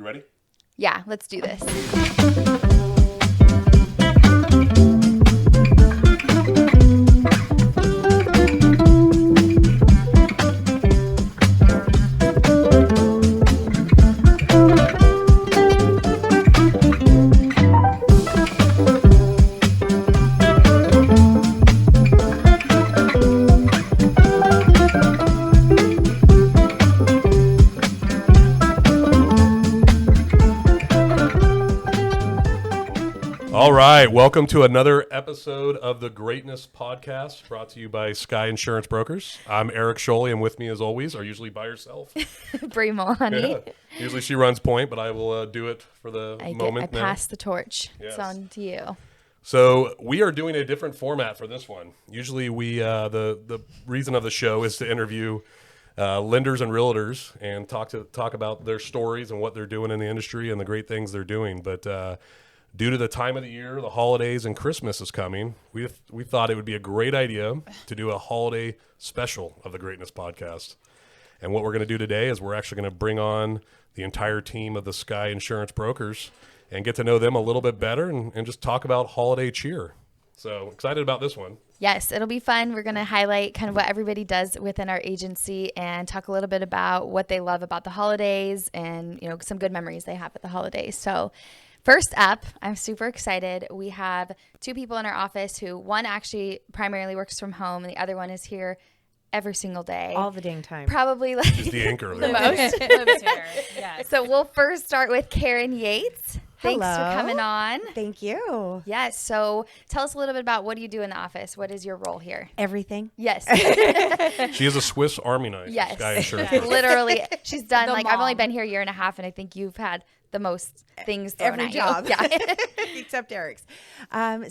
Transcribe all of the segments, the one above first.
ready? Yeah, let's do this. All right, welcome to another episode of the Greatness Podcast, brought to you by Sky Insurance Brokers. I'm Eric Scholey, and with me, as always, are usually by herself. Brie Milani. Yeah. Usually she runs point, but I will do it for the moment I pass the torch. Yes. It's on to you. So we are doing a different format for this one. Usually we the reason of the show is to interview lenders and realtors and talk about their stories and what they're doing in the industry and the great things they're doing. But due to the time of the year, the holidays and Christmas is coming, we thought it would be a great idea to do a holiday special of the Greatness Podcast. And what we're going to do today is we're actually going to bring on the entire team of the Sky Insurance Brokers and get to know them a little bit better and just talk about holiday cheer. So excited about this one. Yes, it'll be fun. We're going to highlight kind of what everybody does within our agency and talk a little bit about what they love about the holidays and, you know, some good memories they have at the holidays. So first up, I'm super excited. We have two people in our office who one actually primarily works from home and the other one is here every single day. All the dang time. Probably like She's the anchor. the Most. Lives here. Yes. So we'll first start with Karen Yates. Thanks for Hello. coming on. Thank you. Yes. So tell us a little bit about what do you do in the office? What is your role here? Everything. Yes. She is a Swiss Army knife. Yes. Sky Insurance. Literally. She's done The like, I've only mom. been here a year and a half and I think you've had the most things thrown Every at job. you. Yeah. Except Eric's.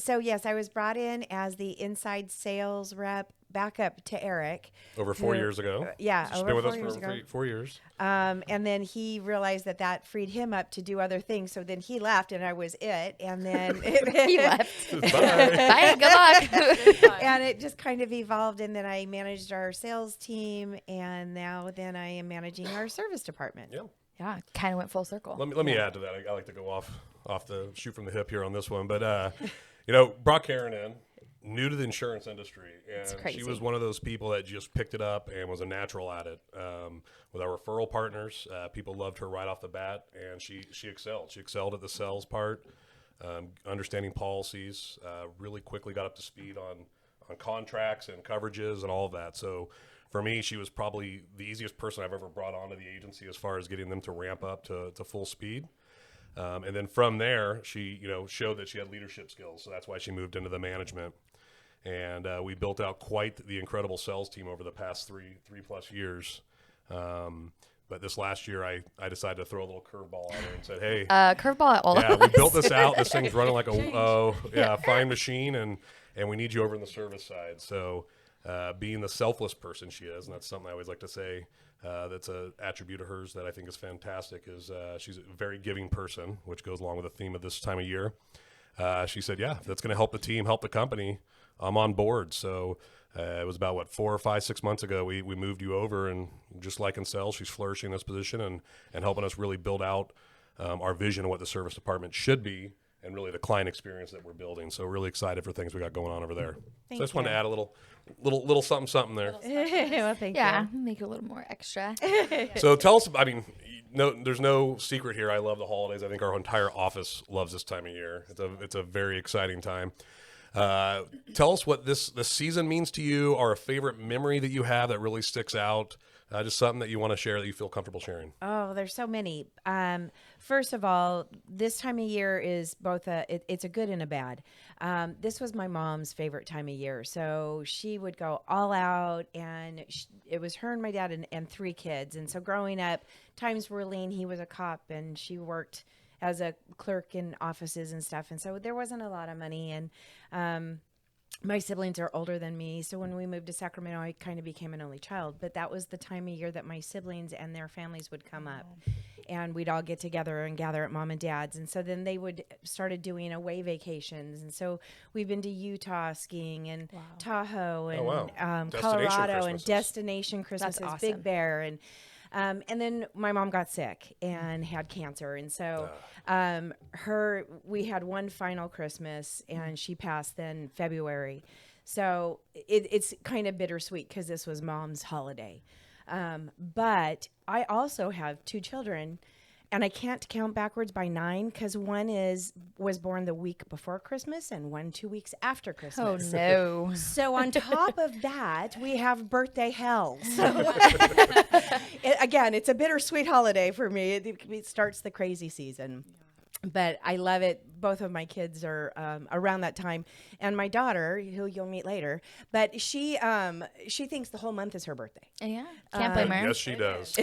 So yes, I was brought in as the inside sales rep backup to Eric. Over 4 who- years ago. Yeah, She's over been with 4 us years for ago. 4 years. And then he realized that freed him up to do other things. So then he left and I was it. And then He left. Bye. Bye. Good luck. and it just kind of evolved. And then I managed our sales team. And now then I am managing our service department. Yeah. Yeah. Kind of went full circle. Let me add to that. I like to go off the shoot from the hip here on this one. But, you know, brought Karen in, new to the insurance industry. And crazy. she was one of those people that just picked it up and was a natural at it. With our referral partners, people loved her right off the bat. And she excelled. She excelled at the sales part, understanding policies, really quickly got up to speed on contracts and coverages and all of that. So for me, she was probably the easiest person I've ever brought onto the agency as far as getting them to ramp up to full speed. And then from there, she showed that she had leadership skills. So that's why she moved into the management. And we built out quite the incredible sales team over the past three plus years. But this last year, I decided to throw a little curveball at her and said, hey, Curveball at all yeah, of we us. built this out. This thing's running like a fine machine, and we need you over in the service side. So being the selfless person she is, and that's something I always like to say, that's an attribute of hers that I think is fantastic, is she's a very giving person, which goes along with the theme of this time of year. She said, yeah, if that's going to help the team, help the company, I'm on board. So it was about, 4 or 5, 6 months ago, we moved you over, and just like in sales, she's flourishing in this position and helping us really build out our vision of what the service department should be and really the client experience that we're building. So really excited for things we got going on over there. So I just wanted to add a little something there. Well, thank Yeah. you. Make it a little more extra. So tell us, there's no secret here. I love the holidays. I think our entire office loves this time of year. It's a very exciting time. Tell us what this season means to you, or a favorite memory that you have that really sticks out. Just something that you want to share that you feel comfortable sharing. Oh, there's so many. First of all, this time of year is both it's a good and a bad. This was my mom's favorite time of year. So she would go all out, and it was her and my dad and 3 kids. And so growing up, times were lean. He was a cop and she worked as a clerk in offices and stuff. And so there wasn't a lot of money. And my siblings are older than me, so when we moved to Sacramento, I kind of became an only child. But that was the time of year that my siblings and their families would come up, and we'd all get together and gather at mom and dad's. And so then they would started doing away vacations, and so we've been to Utah skiing and Tahoe and Destination Colorado and Christmases. destination Christmases, awesome. Big Bear, and And then my mom got sick and had cancer. And so we had one final Christmas, and she passed then February. So it's kind of bittersweet because this was Mom's holiday. But I also have 2 children, and I can't count backwards by 9 because one was born the week before Christmas and one 2 weeks after Christmas. Oh, no. So on top of that, we have birthday hell. So again, it's a bittersweet holiday for me. It starts the crazy season. But I love it. Both of my kids are around that time, and my daughter, who you'll meet later, but she thinks the whole month is her birthday. Yeah, can't blame her. Yes, she does.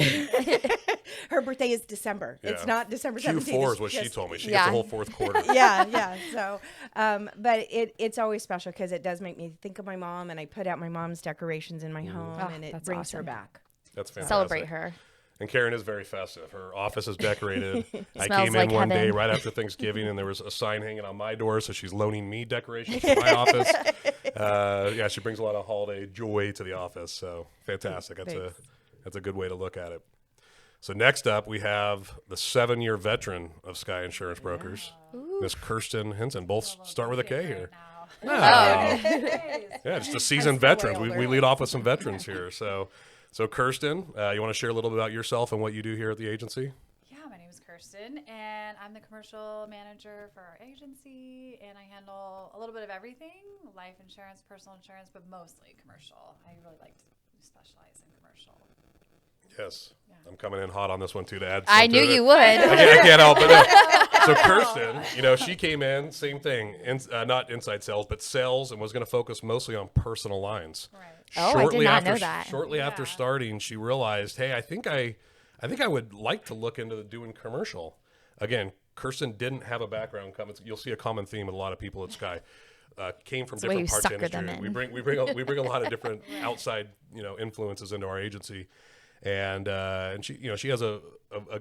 Her birthday is December. Yeah. It's not December 17th. Q4 is what she told me. She gets the whole fourth quarter. Yeah. So, but it's always special because it does make me think of my mom, and I put out my mom's decorations in my home, and it brings her back. That's fantastic. Celebrate her. And Karen is very festive. Her office is decorated. I Smells came like in one day heaven. right after Thanksgiving, and there was a sign hanging on my door, so she's loaning me decorations for my office. Yeah, she brings a lot of holiday joy to the office. So fantastic. That's a good way to look at it. So next up, we have the 7-year veteran of Sky Insurance Brokers, Miss Kirsten Hinson. Both start with a K here. No. Yeah, just a seasoned veteran. We lead off with some veterans here. So Kirsten, you want to share a little bit about yourself and what you do here at the agency? Yeah, my name is Kirsten, and I'm the commercial manager for our agency, and I handle a little bit of everything, life insurance, personal insurance, but mostly commercial. I really like to specialize in commercial. Yes. I'm coming in hot on this one, too, to add I something knew to it. you would. I can't help it. So Kirsten, she came in, same thing, not inside sales, but sales, and was going to focus mostly on personal lines. Right. Oh, I did not know that. Shortly after starting, she realized, hey, I think I would like to look into doing commercial. Again, Kirsten didn't have a background. You'll see a common theme with a lot of people at Sky. Came from different parts of the industry. We bring a lot of different outside influences into our agency. And she has a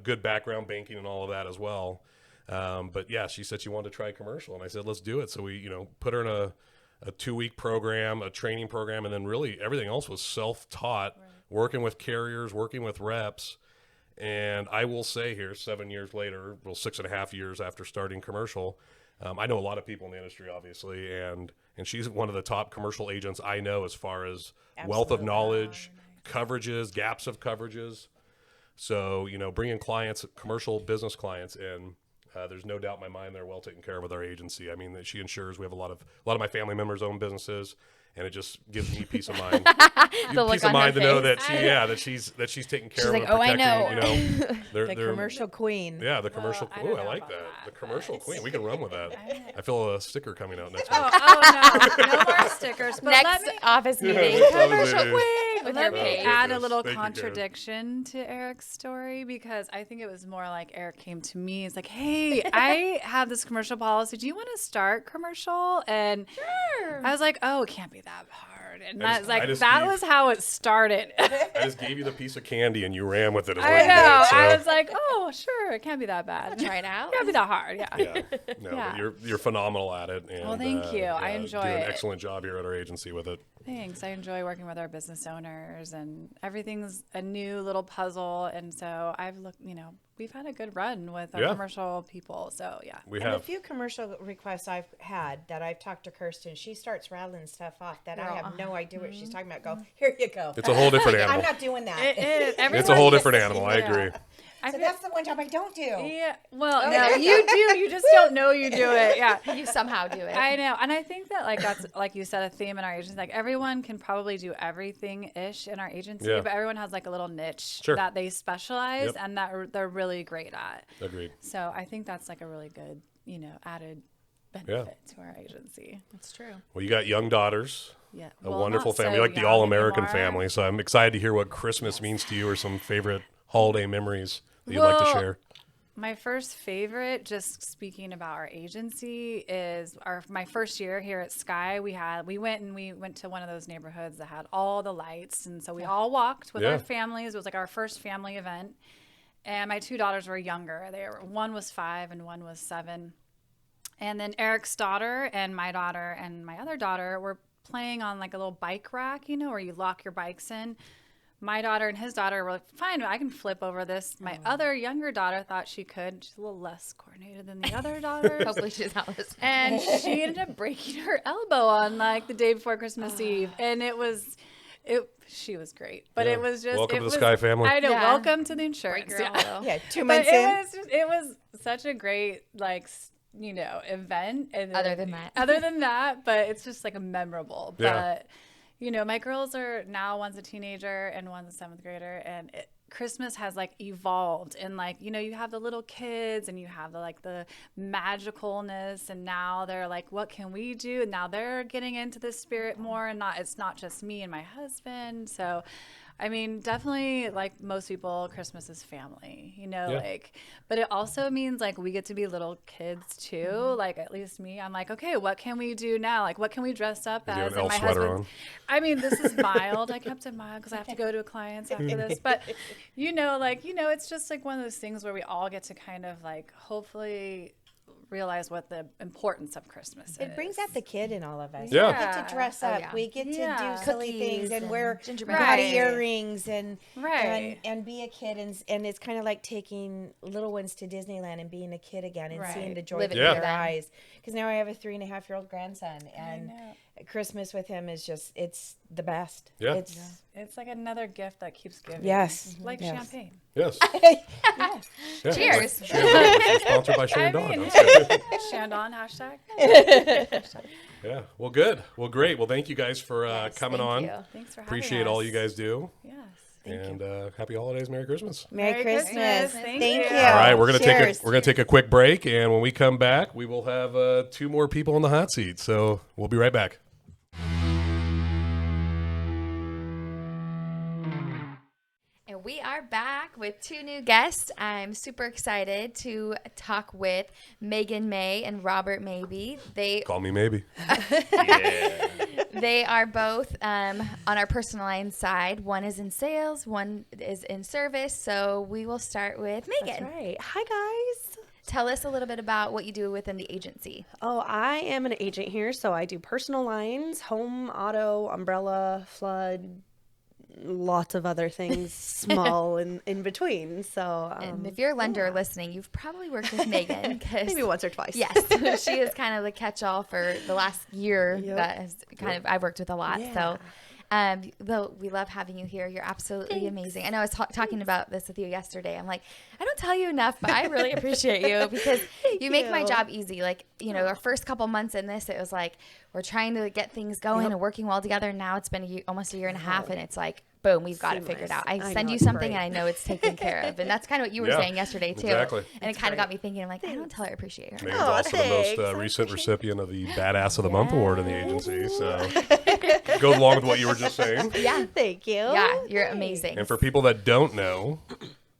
good background banking and all of that as well. But yeah, she said she wanted to try commercial, and I said, let's do it. So we, put her in a 2-week program, a training program, and then really everything else was self-taught, working with carriers, working with reps. And I will say here, 7 years later, 6.5 years after starting commercial, I know a lot of people in the industry, obviously, and she's one of the top commercial agents I know as far as wealth of knowledge, coverages, gaps of coverages. So, bringing clients, commercial business clients in, there's no doubt in my mind they're well taken care of with our agency. I mean, she insures. We have a lot of my family members own businesses, and it just gives me peace of mind. Peace of mind to know that she's taking care of like, and oh, I protecting. know. The commercial queen. Yeah, the commercial. I Oh, don't I know like about that. The that, commercial but- queen. We can run with that. I feel a sticker coming out next week. Oh no, no more stickers. But Next office meeting. that's Commercial obviously- queen with Let her me page. add a Yes, little thank you, Karen. contradiction to Eric's story, because I think it was more like Eric came to me. He's like, hey, I have this commercial policy. Do you want to start commercial? And I was like, oh, it can't be that hard. And that was how it started. I just gave you the piece of candy and you ran with it. Is what I you know. did, so. I was like, oh, sure. It can't be that bad. Try it out. It can't be that hard. Yeah. Yeah, no, Yeah. but you're phenomenal at it. And, Well, thank you. I enjoy do an it. excellent job here at our agency with it. Thanks. I enjoy working with our business owners, and everything's a new little puzzle. And so we've had a good run with our commercial people. So yeah. We And have. a few commercial requests I've had that I've talked to Kirsten, she starts rattling stuff off that I have no idea what she's talking about. Go, here you go. It's a whole different I'm animal. not doing that. It is. It's a whole different animal. I agree. So that's the one job I don't do. Yeah. Well, no, you do. You just don't know you do it. Yeah. You somehow do it. I know. And I think that that's, like you said, a theme in our agency. Like everyone can probably do everything-ish in our agency, but everyone has like a little niche that they specialize and that they're really great at. Agreed. So I think that's like a really good, added benefit to our agency. That's true. Well, you got young daughters. Yeah. A Well, wonderful not family, so like the young all-American anymore. family. So I'm excited to hear what Christmas means to you, or some favorite holiday memories that you'd like to share. My first favorite, just speaking about our agency, is my first year here at Sky. We went to one of those neighborhoods that had all the lights, and so we all walked with our families. It was like our first family event, and my 2 daughters were younger. One was 5 and one was 7, and then Eric's daughter and my daughter and my other daughter were playing on like a little bike rack, where you lock your bikes in. my daughter and his daughter were like, fine, I can flip over this. My other younger daughter thought she could. She's a little less coordinated than the other daughters. Hopefully she's not listening. And she ended up breaking her elbow on like the day before Christmas Eve. And she was great. But Yeah. it was just. Welcome it to the was, Sky family. I know. Yeah. Welcome to the insurance. Break your elbow. Yeah, 2 But months in. it was such a great, like, event. And Other than that. Other than that, but it's just like a memorable. Yeah. But, my girls are now, one's a teenager and one's a 7th grader. And Christmas has like evolved, and like, you have the little kids and you have the magicalness, and now they're like, what can we do? And now they're getting into the spirit more, and it's not just me and my husband. So I mean, definitely, like most people, Christmas is family, but it also means like we get to be little kids too. Like, at least me, I'm like, okay, what can we do now? Like, what can we dress up You have as? an And elf my sweater husband, on. I mean, this is mild. I kept it mild because I have to go to a client's after this. But, it's just like one of those things where we all get to kind of like hopefully realize what the importance of Christmas is. It brings out the kid in all of us. Yeah. We get to dress Oh, up. yeah. We get to Yeah. do silly Cookies things and and wear gingerbread. gaudy Right. earrings and Right. and be a kid, and it's kind of like taking little ones to Disneyland and being a kid again and seeing Right. the joy Live it in Yeah. their for them. eyes. Because now I have a 3.5-year-old grandson, and know. Christmas with him is just, it's the best. Yeah. It's like another gift that keeps giving. Yes. Like Yes. champagne. Yes. Yes. Yeah. Cheers. Cheers. Sponsored by Shannon Dawn. I mean- That's good. Shandon hashtag. Yeah. Well, good. Well, great. Well, thank you guys for Yes, coming thank on. you. Thanks for having Appreciate all us. you guys do. Yes. And happy holidays, Merry Christmas. Merry Christmas. Thank Thank you. you. All right, we're gonna Cheers. take a quick break, and when we come back, we will have 2 more people in the hot seat. So we'll be right back. And we are back with 2 new guests. I'm super excited to talk with Megan May and Robert Maybe. Call me maybe. They are both on our personal line side. One is in sales, one is in service. So we will start with Megan. That's right. Hi, guys. Tell us a little bit about what you do within the agency. Oh, I am an agent here, so I do personal lines, home, auto, umbrella, flood, lots of other things, small and in between. So And if you're a lender listening, you've probably worked with Megan. 'Cause maybe once or twice. Yes, she is kind of the catch-all for the last year Yep. that has kind of I've worked with a lot. Yeah. So, though we love having you here. You're absolutely amazing. I know I was talking about this with you yesterday. I'm like, I don't tell you enough, but I really appreciate you because you make my you. job easy. Like, our first couple months in this, it was like we're trying to get things going and working well together. And now it's been almost a year and a half, and it's like, boom, we've got it figured out. I I send know, you it's something great. and I know it's taken care of. And that's kind of what you were Yeah, saying yesterday too. exactly. And it kind of got me thinking, I'm like, I don't tell her I appreciate her. Megan's Aw, also the most thanks. I recent recipient of the Badass of the Month award in the agency. So goes along with what you were just saying. Yeah. Thank you. Yeah, you're amazing. And for people that don't know,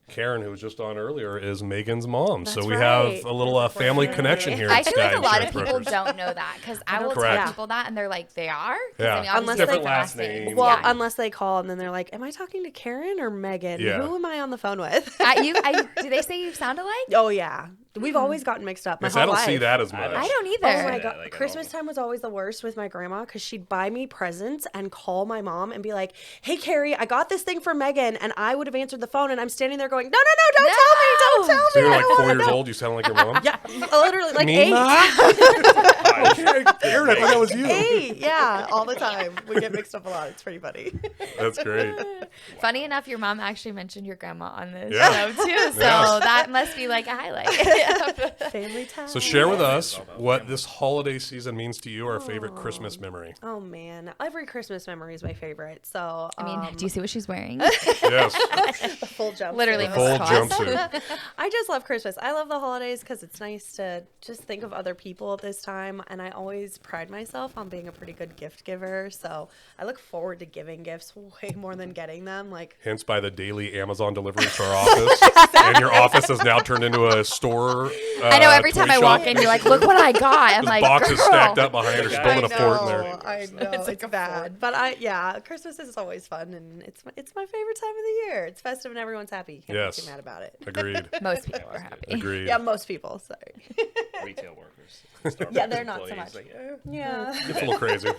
Karen, who was just on earlier, is Megan's mom. So That's we right. have a little family connection here. I at feel Sky like a lot of Insurance people Brokers. don't know that because I will Correct. tell people that and they're like, they are? 'Cause, Yeah. obviously Unless they're different different last names. Well, Yeah. unless they call and then they're like, "Am I talking to Karen or Megan? Yeah. Who am I on the phone with?" Do they say you sound alike? Oh yeah, we've always gotten mixed up. My Yes, whole I don't see life. that as much. I don't either. Oh my that, god! like, at Christmas all. time was always the worst with my grandma because she'd buy me presents and call my mom and be like, "Hey, Carrie, I got this thing for Megan," and I would have answered the phone, and I'm standing there going, "No, don't No! tell me, don't tell me." So you're I like don't 4 wanna years know." old. You sound like your mom. Yeah, literally like Me, 8. Ma? Karen, I thought that was you. 8, yeah, all the time. We get mixed up a lot. It's pretty funny. That's great. Funny enough, your mom actually mentioned your grandma on this Yeah. show too. So Yeah. that must be like a highlight. Family time. So share with us what this holiday season means to you, our favorite Christmas memory. Oh man, every Christmas memory is my favorite. So I mean, do you see what she's wearing? Yes. the full jump. Literally The full Cost. jumpsuit. I just love Christmas. I love the holidays because it's nice to just think of other people at this time. And I always pride myself on being a pretty good gift giver. So I look forward to giving gifts way more than getting them. Like, Hence by the daily Amazon deliveries to our office. And your office has now turned into a store. I know every time toy I walk shop. in, you're like, look what I got. I'm There's like, boxes girl. stacked up behind her. She's I building a fort in know. there. I know it's bad, but Christmas is always fun, and it's my favorite time of the year. It's festive and everyone's happy. Can't Yes. be too mad about it. Agreed. Most people are happy. Agreed. Yeah, most people. Sorry. Retail workers. Starbucks Yeah, they're not so employees, much. like, Yeah. It's a little crazy.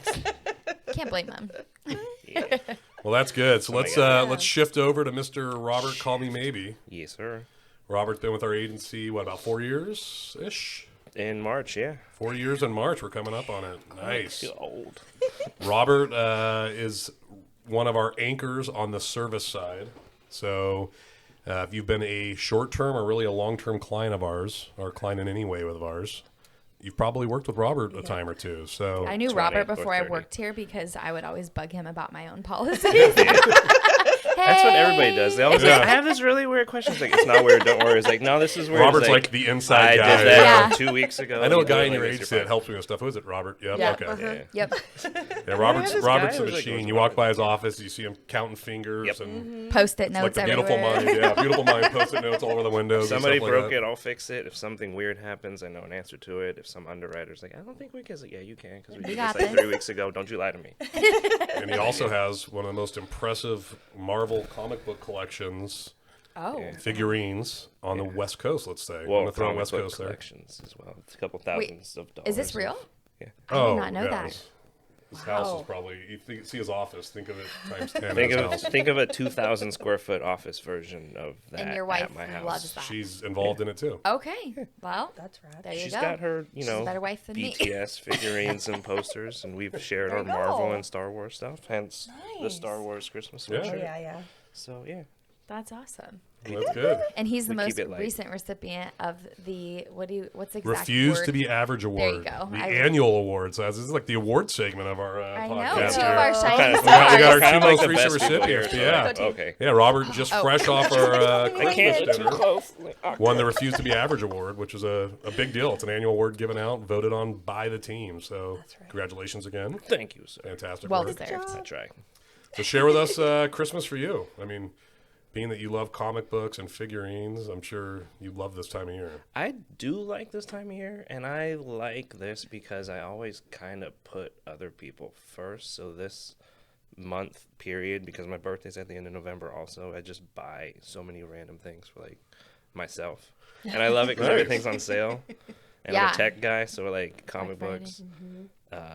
Can't blame them. yeah. Well, that's good. So God. let's shift over to Mr. Robert Call Me Maybe. Yes, sir. Robert's been with our agency, what, about 4 years-ish? In March, yeah. 4 years in March. We're coming up on it. Nice. Feel old. Robert is one of our anchors on the service side. So if you've been a short-term or really a long-term client of ours, or client in any way of ours, you've probably worked with Robert a time or two. So I knew 20 Robert or before I 30. worked here because I would always bug him about my own policies. That's what everybody does. They always Yeah. like, I have this really weird question. It's like, it's not weird. Don't worry. It's like, no, this is weird. Robert's It's like the inside I guy. did that Yeah. 2 weeks ago. I know a You do guy it in your like this, agency you're that helps me with stuff. Who is it, Robert? Yep. Yeah. Okay. fine. Yeah. Yep. Yeah, Robert's this Robert's guy a was like, machine. goes You about walk by it. his office, you see him counting fingers Yep. and Post-it like notes the beautiful everywhere. mind. Yeah, beautiful mind. Post-it notes all over the windows. Somebody and stuff broke like that. it, I'll fix it. If something weird happens, I know an answer to it. If some underwriter's like, I don't think we can. Yeah, you can, because we did got this like this. 3 weeks ago. Don't you lie to me. And he also has one of the most impressive Marvel comic book collections, Oh. figurines on the West Coast. Let's say. I'm Well, gonna throw on comic West book Coast there. collections as well. It's a couple thousands of dollars. Is this real? Yeah. I did not know that. His house is Wow. probably. You see his office. Think of it times 10. Think in of his house. think of a 2,000 square foot office version of that. And your wife at my house. loves that. She's involved in it too. Okay. Well, That's rad. there you She's go. got her, She's a better wife than me. BTS figurines and posters, and we've shared our There you Marvel go. and Star Wars stuff. Hence the Nice. Star Wars Christmas Yeah. sweatshirt. Oh, yeah. So yeah, That's awesome. That's good. And he's the We keep most it light. recent recipient of the what's the exact Refuse word? to be average award. you go. The I- annual awards. This is like the award segment of our I know. podcast Two here. of our shining Kinda- We got our stars. two kinda like most the recent best people here, recipients. so Yeah. like, okay. Yeah, Robert just fresh off our I can't Christmas too dinner. close. Won the Refuse to be Average award, which is a big deal. It's an annual award given out, voted on by the team. So congratulations again. Thank you, sir. Fantastic Well work. deserved. I try. So share with us Christmas for you. I mean, being that you love comic books and figurines, I'm sure you love this time of year. I do like this time of year, and I like this because I always kind of put other people first. So this month period, because my birthday's at the end of November also, I just buy so many random things for like myself. And I love it because everything's on sale. And I'm Yeah. a tech guy, so like comic Friday. books,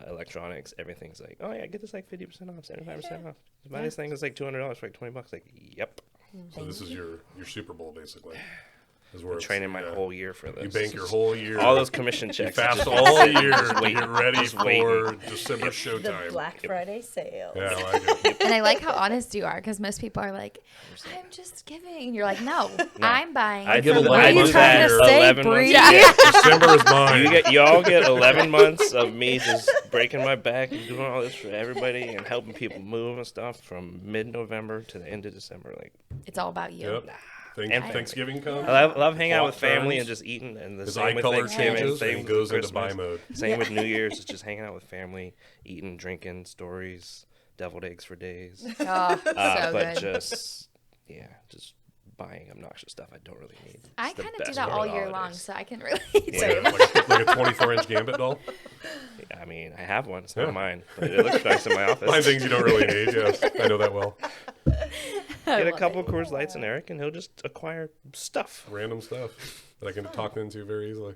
electronics, everything's like, oh yeah, get this like 50% off, 75% off. Buy this thing, it's like $200 for like $20. Like, yep. So this is your Super Bowl, basically. Is where I'm it's- training my yeah. whole year for this. You bank your whole year. all those commission checks. fast just- all year just to wait. get ready Just for waiting. December The showtime. Black Friday sale. Yeah, I like it. And I like how honest you are because most people are like, I'm just giving. And you're like, no, I'm buying. I give do 11 I do months that a year. 11 months. Bree? Yeah. December is mine. You all get 11 months of me just breaking my back and doing all this for everybody and helping people move and stuff from mid-November to the end of December. Like, It's all about you. Yep. And Thanksgiving comes. I love hanging out with Clock family turns. and just eating. And the His same eye with color Thanksgiving, changes same and with goes into Christmas, buy mode. Same with New Year's. It's just hanging out with family, eating, drinking, stories, deviled eggs for days. Oh, so But good. just buying obnoxious stuff I don't really need. I It's the kind of do best that part all of the year long, holidays. so I can relate. Yeah. Like a 24-inch Gambit doll. I mean, I have one. It's Yeah. not mine, but it looks nice in my office. Find things you don't really need. Yes, I know that well. Get a couple of Coors Lights and Eric, and he'll just acquire stuff. Random stuff that I can talk into very easily.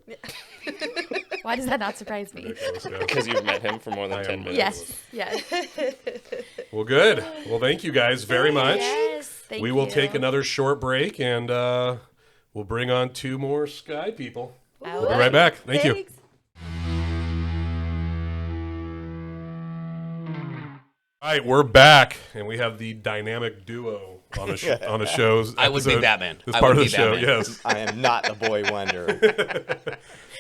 Why does that not surprise me? Ridiculous, yeah. Because you've met him for more than I 10 am minutes. Yes, yes. Well, good. Well, thank you guys very much. Yes, thank We will you. take another short break and we'll bring on 2 more Sky people. I We'll be love right it. back. Thank you. Thanks. All right, we're back, and we have the dynamic duo on the on the show's. I would be episode. Batman. This I part would of the be show, Batman. yes. I am not the boy wonder.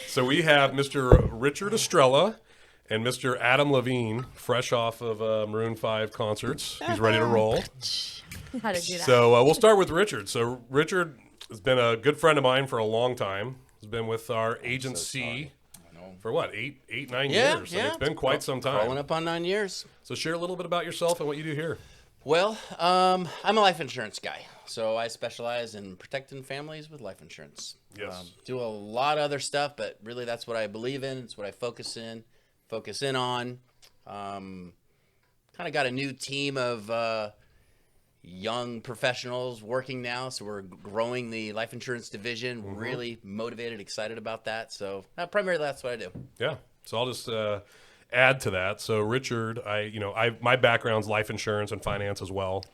So we have Mr. Richard Estrella and Mr. Adam Levine, fresh off of Maroon 5 concerts. He's ready to roll. How to do that? So we'll start with Richard. So Richard has been a good friend of mine for a long time. He's been with our agency for what, 9 Yeah, years? I mean, yeah. it's been quite some Crawling time. up on 9 years. So share a little bit about yourself and what you do here. Well, I'm a life insurance guy, so I specialize in protecting families with life insurance. Yes. Do a lot of other stuff, but really that's what I believe in. It's what I focus in on. Kind of got a new team of young professionals working now, so we're growing the life insurance division. Really motivated, excited about that. So primarily that's what I do. Yeah. So I'll just add to that. So Richard, my background's life insurance and finance as well.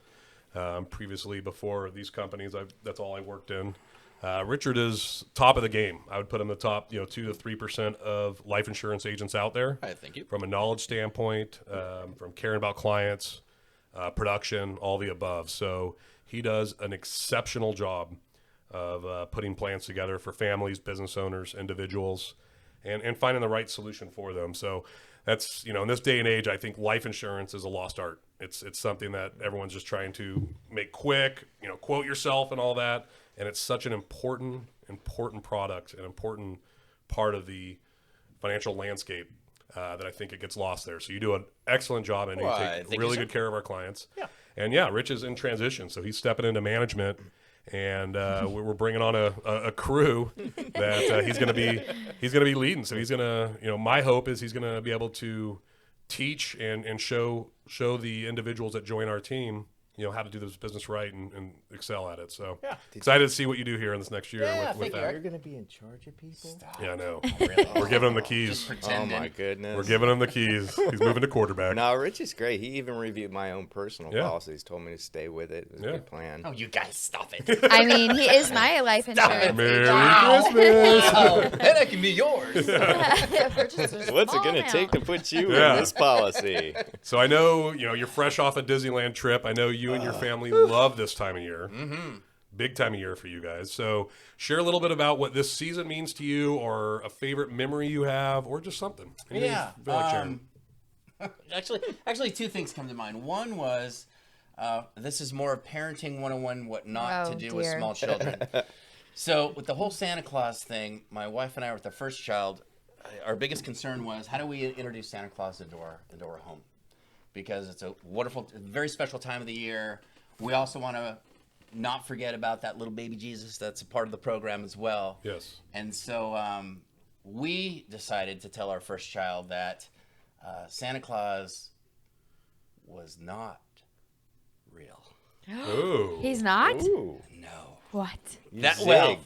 Previously, before these companies, that's all I worked in. Richard is top of the game. I would put him the top, 2 to 3% of life insurance agents out there. All right, thank you. From a knowledge standpoint, from caring about clients, production, all the above. So he does an exceptional job of putting plans together for families, business owners, individuals, and finding the right solution for them. So that's, in this day and age, I think life insurance is a lost art. It's something that everyone's just trying to make quick, quote yourself and all that. And it's such an important product, an important part of the financial landscape that I think it gets lost there. So you do an excellent job, and you take really good care of our clients. Yeah. And Rich is in transition, so he's stepping into management, and we're bringing on a crew that he's going to be leading. So he's going to, my hope is he's going to be able to teach and show the individuals that join our team, how to do this business right and excel at it. So excited to see what you do here in this next year with that. You're going to be in charge of people? Stop. Yeah, I know. Really? We're giving him the keys. Oh, my goodness. We're giving him the keys. He's moving to quarterback. No, Rich is great. He even reviewed my own personal policies, told me to stay with it. It was a good plan. Oh, you guys, stop it. I mean, he is my life insurance. Merry Wow. Christmas. Wow. Then I can be yours. What's it going to take to put you in this policy? So I know, you're fresh off a Disneyland trip. I know you and your family love this time of year. Mm-hmm. Big time of year for you guys. So share a little bit about what this season means to you, or a favorite memory you have, or just something. Anything you feel like sharing. Actually, two things come to mind. One was, this is more of parenting 101, what not to do with small children. So with the whole Santa Claus thing, my wife and I, with the first child, our biggest concern was, how do we introduce Santa Claus into our home? Because it's a wonderful, very special time of the year. We also want to not forget about that little baby Jesus that's a part of the program as well. Yes. And so we decided to tell our first child that Santa Claus was not real. Ooh. He's not? Ooh. No. What? That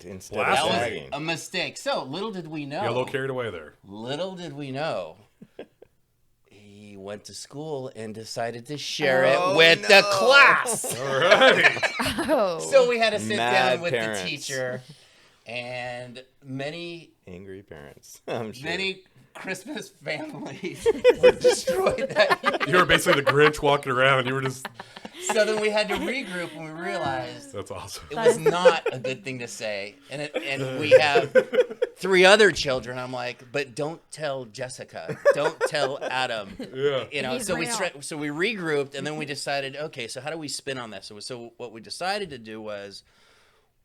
instead Wow. of that was sagging. a mistake. So little did we know. Got a little carried away there. Little did we know. He went to school and decided to share it with the class. All right. Oh. So we had to sit Mad down with parents. the teacher, and many Angry parents, I'm sure. many Christmas families were destroyed that year. You were basically the Grinch walking around, and you were just... So then we had to regroup, and we realized That's awesome. it was not a good thing to say. And we have 3 other children. I'm like, but don't tell Jessica. Don't tell Adam. Yeah. He's So real. we regrouped, and then we decided, okay, so how do we spin on this? So what we decided to do was,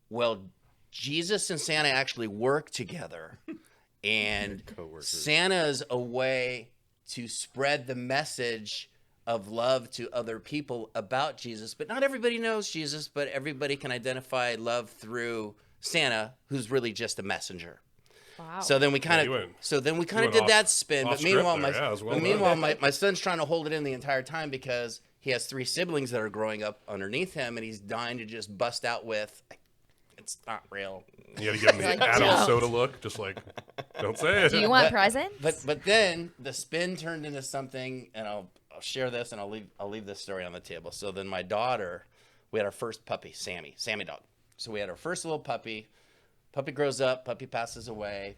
well, Jesus and Santa actually work together, and Santa's a way to spread the message of love to other people about Jesus. But not everybody knows Jesus, but everybody can identify love through Santa, who's really just a messenger. Wow. So then we kind went of did that spin. off But meanwhile, script there. Yeah, it was well my son's trying to hold it in the entire time because he has 3 siblings that are growing up underneath him, and he's dying to just bust out with, it's not real. You had to give him the Like, Adam don't. soda look, just like, don't say it. Do you want presents? But then the spin turned into something, and I'll share this, and I'll leave this story on the table. So then my daughter, we had our first puppy, Sammy dog. So we had our first little puppy. Puppy grows up, puppy passes away,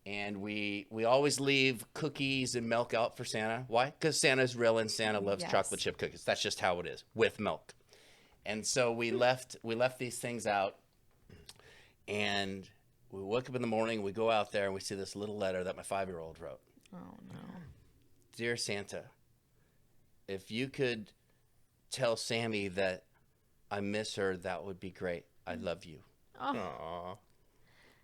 and we always leave cookies and milk out for Santa. Why? Because Santa's real, and Santa loves Yes. chocolate chip cookies. That's just how it is, with milk. And so we left these things out, and we wake up in the morning, we go out there, and we see this little letter that my 5-year-old wrote. Oh, no. Dear Santa, if you could tell Sammy that I miss her, that would be great. I love you. Aw.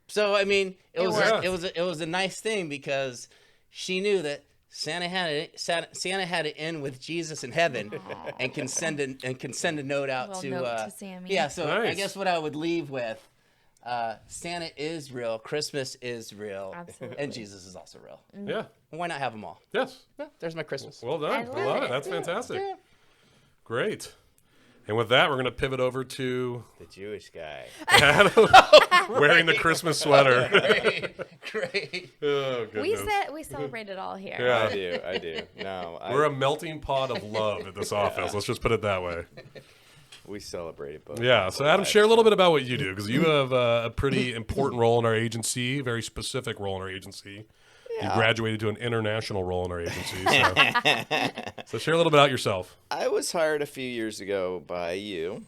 So I mean, it worked. was a nice thing because she knew that Santa had it in with Jesus in heaven, and can send a note out Little note to Sammy. Yeah, so I Nice. guess what I would leave with, Santa is real, Christmas is real, Absolutely. and Jesus is also real. Yeah. Why not have them all? Yes. Yeah, there's my Christmas. Well done. I I love love it. it. That's fantastic. Great. And with that, we're going to pivot over to The Jewish guy. Adam wearing the Christmas sweater. Great. Oh, goodness. We celebrate it all here. Yeah. I do. No, We're a melting pot of love at this office. Let's just put it that way. we celebrate it both. Yeah. So, Adam, share a little bit about what you do, because you have a pretty important role in our agency, very specific role in our agency. You graduated to an international role in our agency. So share a little bit about yourself. I was hired a few years ago by you,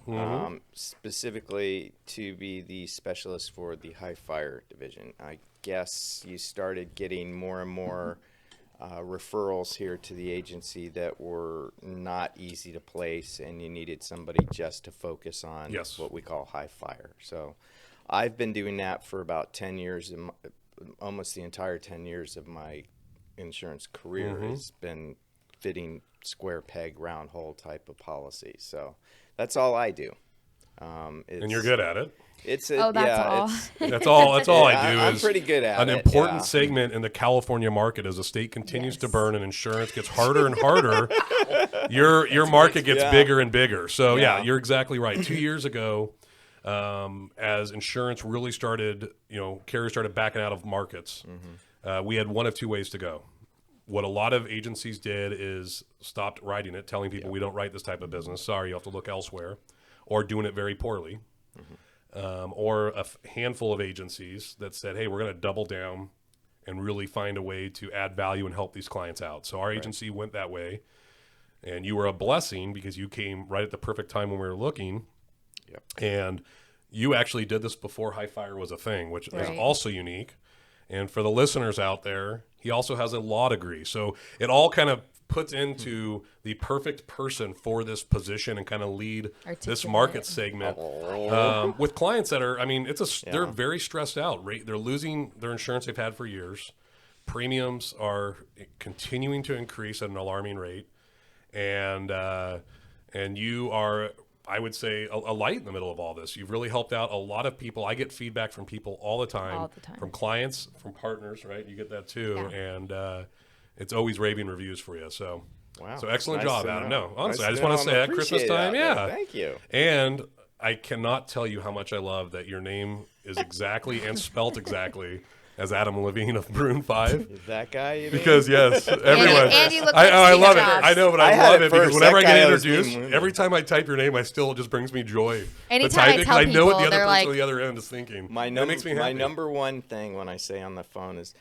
specifically to be the specialist for the high fire division. I guess you started getting more and more referrals here to the agency that were not easy to place, and you needed somebody just to focus on what we call high fire. So I've been doing that for about 10 years, almost the entire 10 years of my insurance career has been fitting square peg, round hole type of policies. So that's all I do. And you're good at it. That's all. That's all I do. I'm pretty good at an it. important segment in the California market as the state continues to burn and insurance gets harder and harder. Your market gets bigger and bigger. So you're exactly right. 2 years ago, as insurance really started, carriers started backing out of markets, we had one of two ways to go. What a lot of agencies did is stopped writing it, telling people we don't write this type of business. Sorry, you have to look elsewhere, or doing it very poorly. Or a handful of agencies that said, hey, we're going to double down and really find a way to add value and help these clients out. So our agency went that way, and you were a blessing because you came right at the perfect time when we were looking. Yep. And you actually did this before high fire was a thing, which is also unique. And for the listeners out there, he also has a law degree. So it all kind of puts into the perfect person for this position and kind of lead this market segment with clients that are, they're very stressed out. Right? They're losing their insurance they've had for years. Premiums are continuing to increase at an alarming rate. And you are, I would say, a light in the middle of all this. You've really helped out a lot of people. I get feedback from people all the time. From clients, from partners, right? You get that too. Yeah. And it's always raving reviews for you. So, so excellent job, Adam. No, honestly, I just want to say at Christmas time, thank you. And I cannot tell you how much I love that your name is exactly and spelt exactly as Adam Levine of Maroon 5. Is that guy? You because yes, everyone. And you look like I love Steve it. Jobs. I know, but I love it because whenever I get introduced, introduced, every time I type your name, it just brings me joy. Anytime I tell I know what people, the other they're person like, on the other end is thinking. That makes me happy. My number one thing when I say on the phone is,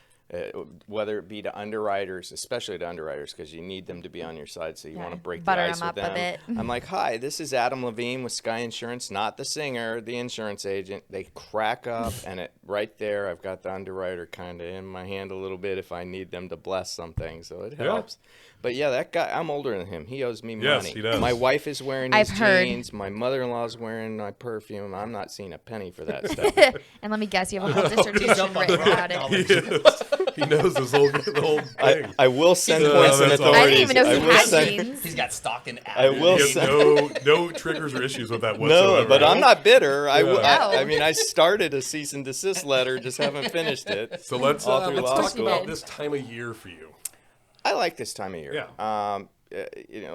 whether it be to underwriters, especially to underwriters, because you need them to be on your side, so you want to break the ice with them. A bit. I'm like, hi, this is Adam Levine with Sky Insurance, not the singer, the insurance agent. They crack up, and right there, I've got the underwriter kind of in my hand a little bit if I need them to bless something, so it helps. But yeah, that guy, I'm older than him. He owes me money. Yes, he does. My wife is wearing his jeans. My mother-in-law's wearing my perfume. I'm not seeing a penny for that stuff. And let me guess, you have a whole dissertation written about it. He knows this whole thing. I will send points and authorities. I didn't even know he had jeans. He's got stock in I will He has no triggers or issues with that whatsoever. No, but I'm not bitter. Yeah. I started a cease and desist letter, just haven't finished it. So let's talk school. about this time of year for you. I like this time of year. Yeah.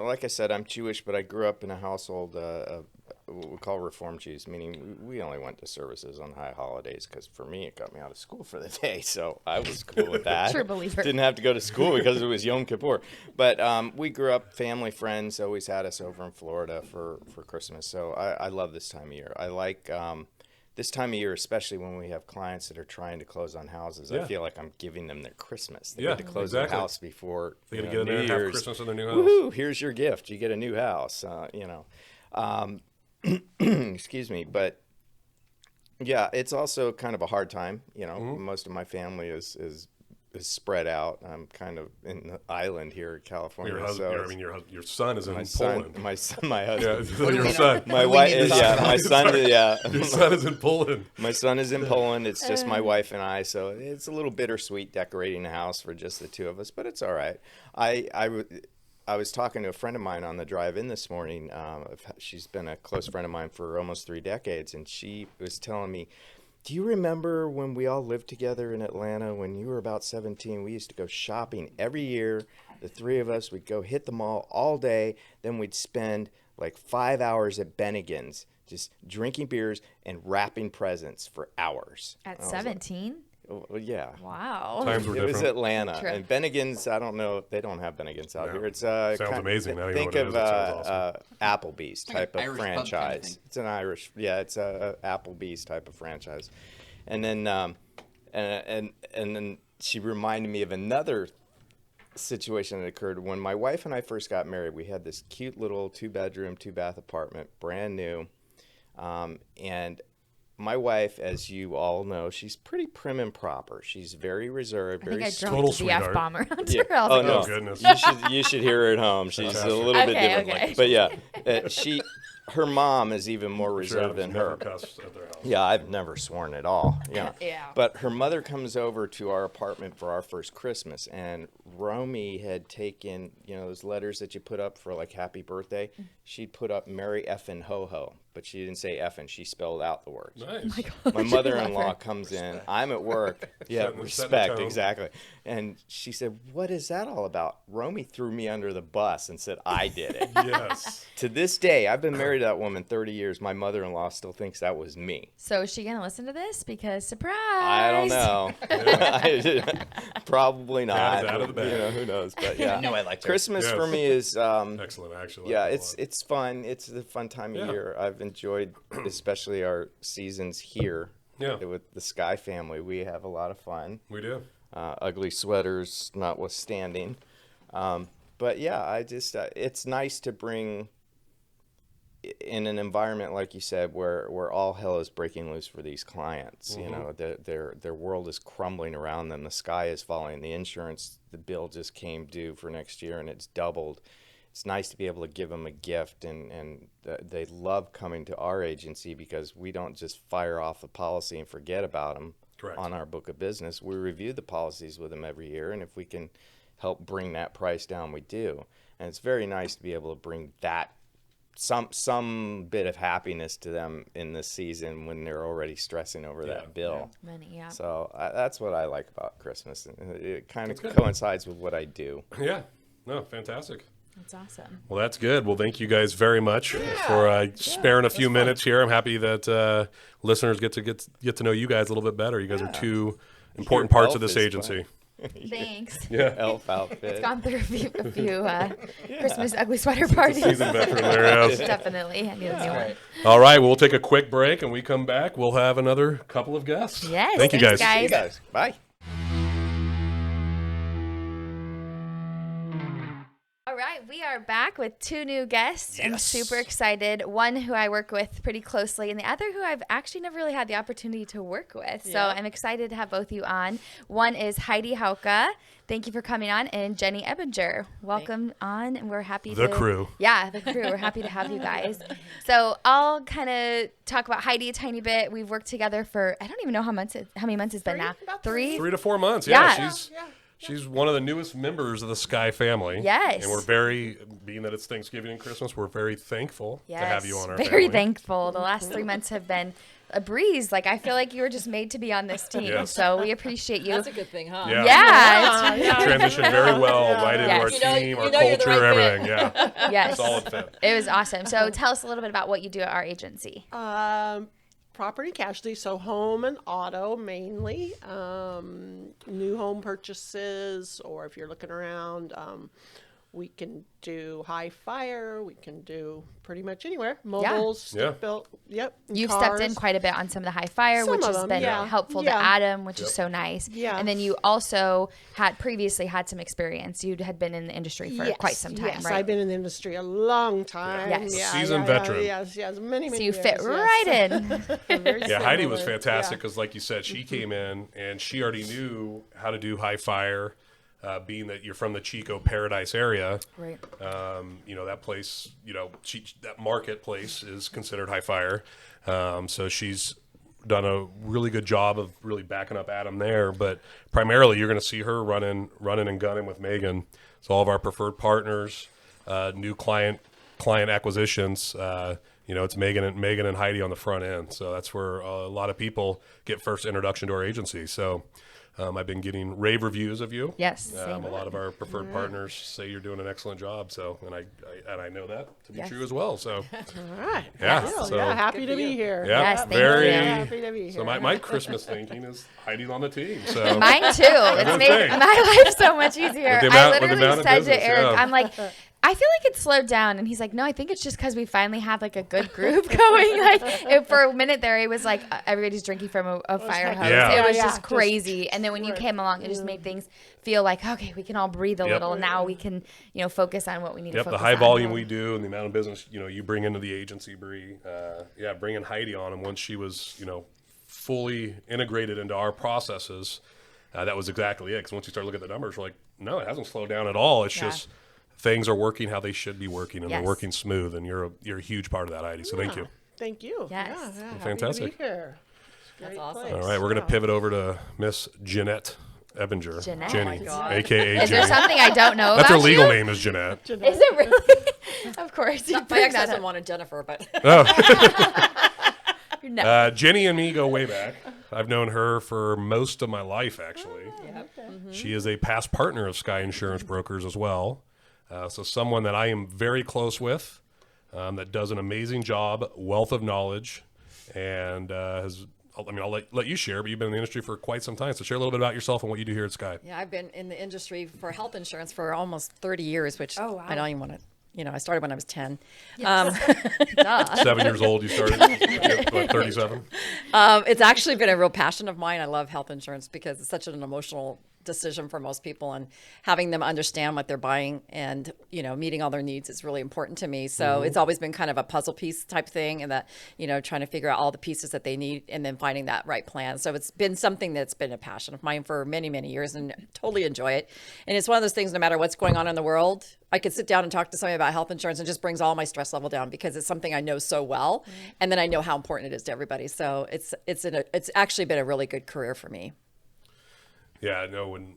Like I said, I'm Jewish, but I grew up in a household of what we call Reform Jews, meaning we only went to services on high holidays because for me, it got me out of school for the day. So I was cool with that. True believer. Didn't have to go to school because it was Yom Kippur. But we grew up, family, friends always had us over in Florida for Christmas. So I love this time of year. I like this time of year, especially when we have clients that are trying to close on houses. I feel like I'm giving them their Christmas. They get to close their house before they get to get in there and have Christmas in their new house. Woohoo, here's your gift. You get a new house, excuse me. But yeah, it's also kind of a hard time. Most of my family is spread out. I'm kind of in the island here in California. Your husband, your son is in Poland. My husband. Yeah, your son. My wife. My son. Yeah. Your son is in Poland. My son is in Poland. It's just my wife and I, so it's a little bittersweet decorating the house for just the two of us, but it's all right. I was talking to a friend of mine on the drive in this morning. She's been a close friend of mine for almost 3 decades, and she was telling me, do you remember when we all lived together in Atlanta when you were about 17? We used to go shopping every year. The three of us would go hit the mall all day. Then we'd spend like 5 hours at Bennigan's, just drinking beers and wrapping presents for hours. At And I was like, 17? oh, well, yeah. Wow. Times were It was different. Atlanta. True. And Bennigan's, I don't know, they don't have Bennigan's out No. here. It's Sounds amazing. Now you know think what it of is. It sounds awesome. Applebee's Like an type of Irish pub kind of franchise. thing. It's an Irish, it's a Applebee's type of franchise. And then, and then she reminded me of another situation that occurred when my wife and I first got married. We had this cute little 2-bedroom, 2-bath apartment, brand new. And my wife, as you all know, she's pretty prim and proper. She's very reserved, I think very I Total dropped the sweetheart. F-bomb around Yeah. her. I was Oh like, no! Oh, goodness. You should hear her at home. She's a little bit Okay, different. okay. But yeah, her mom is even more Sure, reserved than never her. cussed at their house. Yeah, I've never sworn at all. Yeah. Yeah. But her mother comes over to our apartment for our first Christmas, and Romy had taken, those letters that you put up for like happy birthday. She'd put up Merry Effin' Ho Ho, but she didn't say effin'. She spelled out the words. Nice. My mother-in-law comes in. I'm at work. Yeah, Setting the respect, tone. exactly. And she said, "What is that all about?" Romy threw me under the bus and said, "I did it." Yes. To this day, I've been married to that woman 30 years. My mother-in-law still thinks that was me. So is she going to listen to this? Because surprise. I don't know. Probably not. Cat is out of the bag. Who knows? But yeah, know I liked her. Christmas Yes. for me is Excellent, actually. yeah, Like that a lot. it's fun. It's a fun time of Yeah. year. I've enjoyed especially our seasons here. Yeah. With the Sky family, we have a lot of fun. We do. Ugly sweaters notwithstanding. But yeah, it's nice to bring in an environment like you said where all hell is breaking loose for these clients. Their world is crumbling around them. The sky is falling. The insurance, the bill just came due for next year and it's doubled. It's nice to be able to give them a gift, and they love coming to our agency because we don't just fire off the policy and forget about them. Correct. On our book of business. We review the policies with them every year, and if we can help bring that price down, we do. And it's very nice to be able to bring that some bit of happiness to them in this season when they're already stressing over that bill. Money, yeah. So that's what I like about Christmas. And it kind of coincides with what I do. Yeah. No, fantastic. That's awesome. Well, that's good. Well, thank you guys very much for sparing a few minutes here. I'm happy that listeners get to know you guys a little bit better. You guys are two important Your parts of elf this is agency. Thanks. Yeah. Elf outfit. It's gone through a few Christmas ugly sweater parties. Seasoned veteran there, yes. Definitely. I need a new one. All right, we'll take a quick break, and we come back. We'll have another couple of guests. Yes. Thank you, thanks, guys. See you guys. Bye. All right, we are back with two new guests. I'm super excited. One who I work with pretty closely, and the other who I've actually never really had the opportunity to work with. So I'm excited to have both of you on. One is Hidi Hauke. Thank you for coming on, and Jenny Ebinger. Welcome on, and we're happy The to... crew. Yeah, the crew. We're happy to have you guys. So I'll kind of talk about Hidi a tiny bit. We've worked together for, I don't even know how many months it's been now. About 3? 3 to 4 months. Yeah, Yeah. she's one of the newest members of the Sky family. Yes. And we're being that it's Thanksgiving and Christmas, we're very thankful to have you on our very family. thankful. The last 3 months have been a breeze. Like, I feel like you were just made to be on this team. Yes. So we appreciate you. That's a good thing, huh? Yeah. Yeah. it's- Transitioned very well right into our Yes. team, our you know you're the culture, right fit. everything. Yeah. Yes. Solid fit. It was awesome. So tell us a little bit about what you do at our agency. Property casualty, so home and auto mainly. New home purchases, or if you're looking around, we can do high fire. We can do pretty much anywhere. Mobiles, Yeah. stick built. Yep. You've stepped in cars. quite a bit on some of the high fire, Some which of has them, been yeah. helpful to Yeah. Adam, which is so nice. Yeah. And then you also previously had some experience. You had been in the industry for quite some time, yes, right? I've been in the industry a long time. Yes. Yeah, Seasoned yeah, veteran. Yes, many So years. you fit yes. right in. Very Yeah, Heidi was similar. fantastic Yeah. because, like you said, she came in and she already knew how to do high fire, being that you're from the Chico Paradise area. Right. That place, that marketplace is considered high fire. So she's done a really good job of really backing up Adam there. But primarily, you're going to see her running and gunning with Megan. So all of our preferred partners, new client acquisitions, it's Megan and Heidi on the front end. So that's where a lot of people get first introduction to our agency. So I've been getting rave reviews of you. Yes, A same. lot of our preferred partners say you're doing an excellent job. So, and I know that to be Yes. true as well. So, All right. Yeah, Cool. so- Yeah, happy to be here. yeah, Yes, thank very. you. Happy to be here. So my Christmas thinking is Heidi's on the team. So Mine too. It's gonna made say. my life so much easier. With the I amount- with the literally amount of said business, to Eric, yeah. I'm like, I feel like it's slowed down. And he's like, no, I think it's just because we finally have like a good group going. Like for a minute there, it was like everybody's drinking from a fire hose. Yeah. It was Yeah, just just- crazy. And then when you came along, it just made things feel like, okay, we can all breathe a Yep. little. Now we can, focus on what we need Yep, to the focus high on. volume we do and the amount of business you bring into the agency, Bree. Bringing Heidi on, and once she was fully integrated into our processes, that was exactly it. Because once you start looking at the numbers, we're like, no, it hasn't slowed down at all. It's Yeah. just things are working how they should be working, and Yes. they're working smooth. And you're a huge part of that, Heidi. So thank you. Thank you. Yes. Yeah, happy Fantastic. To be here. It's a great awesome. place. All right, we're gonna Wow. pivot over to Miss Jeanette Ebinger, Jeanette. Jenny, Oh my God. aka Is there Jenny. something I don't know That's about her legal you? name is Jeanette. Is it really? Of course. You My bring that ex-husband up. wanted Jennifer, but No. Jenny and me go way back. I've known her for most of my life, actually. She is a past partner of Sky Insurance Brokers as well. So someone that I am very close with, that does an amazing job, wealth of knowledge, and I'll let you share, but you've been in the industry for quite some time. So share a little bit about yourself and what you do here at Sky. yeah, I've been in the industry for health insurance for almost 30 years, which Oh, wow. I don't even want to. I started when I was 10. Duh. 7 years old, you started, 37? It's actually been a real passion of mine. I love health insurance because it's such an emotional decision for most people, and having them understand what they're buying and meeting all their needs is really important to me. So it's always been kind of a puzzle piece type thing, and that trying to figure out all the pieces that they need and then finding that right plan. So it's been something that's been a passion of mine for many, many years, and totally enjoy it. And it's one of those things, no matter what's going on in the world, I could sit down and talk to somebody about health insurance and just brings all my stress level down because it's something I know so well, and then I know how important it is to everybody. So it's actually been a really good career for me. Yeah, I know when,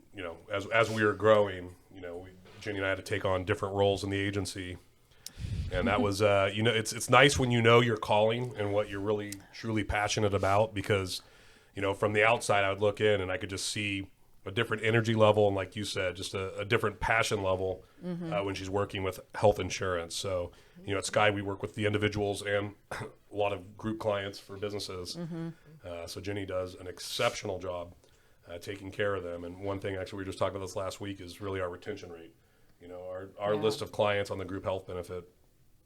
as we were growing, Jenny and I had to take on different roles in the agency. And that was, it's nice when your calling and what you're really, truly passionate about, because, from the outside, I would look in and I could just see a different energy level. And like you said, just a different passion level when she's working with health insurance. So, at Sky, we work with the individuals and a lot of group clients for businesses. So Jenny does an exceptional job taking care of them. And one thing, actually, we were just talking about this last week, is really our retention rate. Our list of clients on the group health benefit,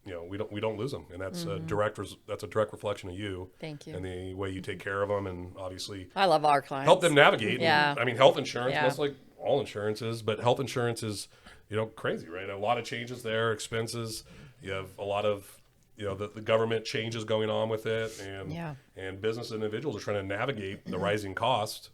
we don't lose them, and that's a direct reflection of you. Thank you. And the way you take care of them, and obviously I love our clients. help them navigate. Yeah. And, I mean, health insurance, Yeah. most like all insurances, but health insurance is crazy, right? A lot of changes there, expenses. You have a lot of the government changes going on with it, and Yeah. and business individuals are trying to navigate the rising cost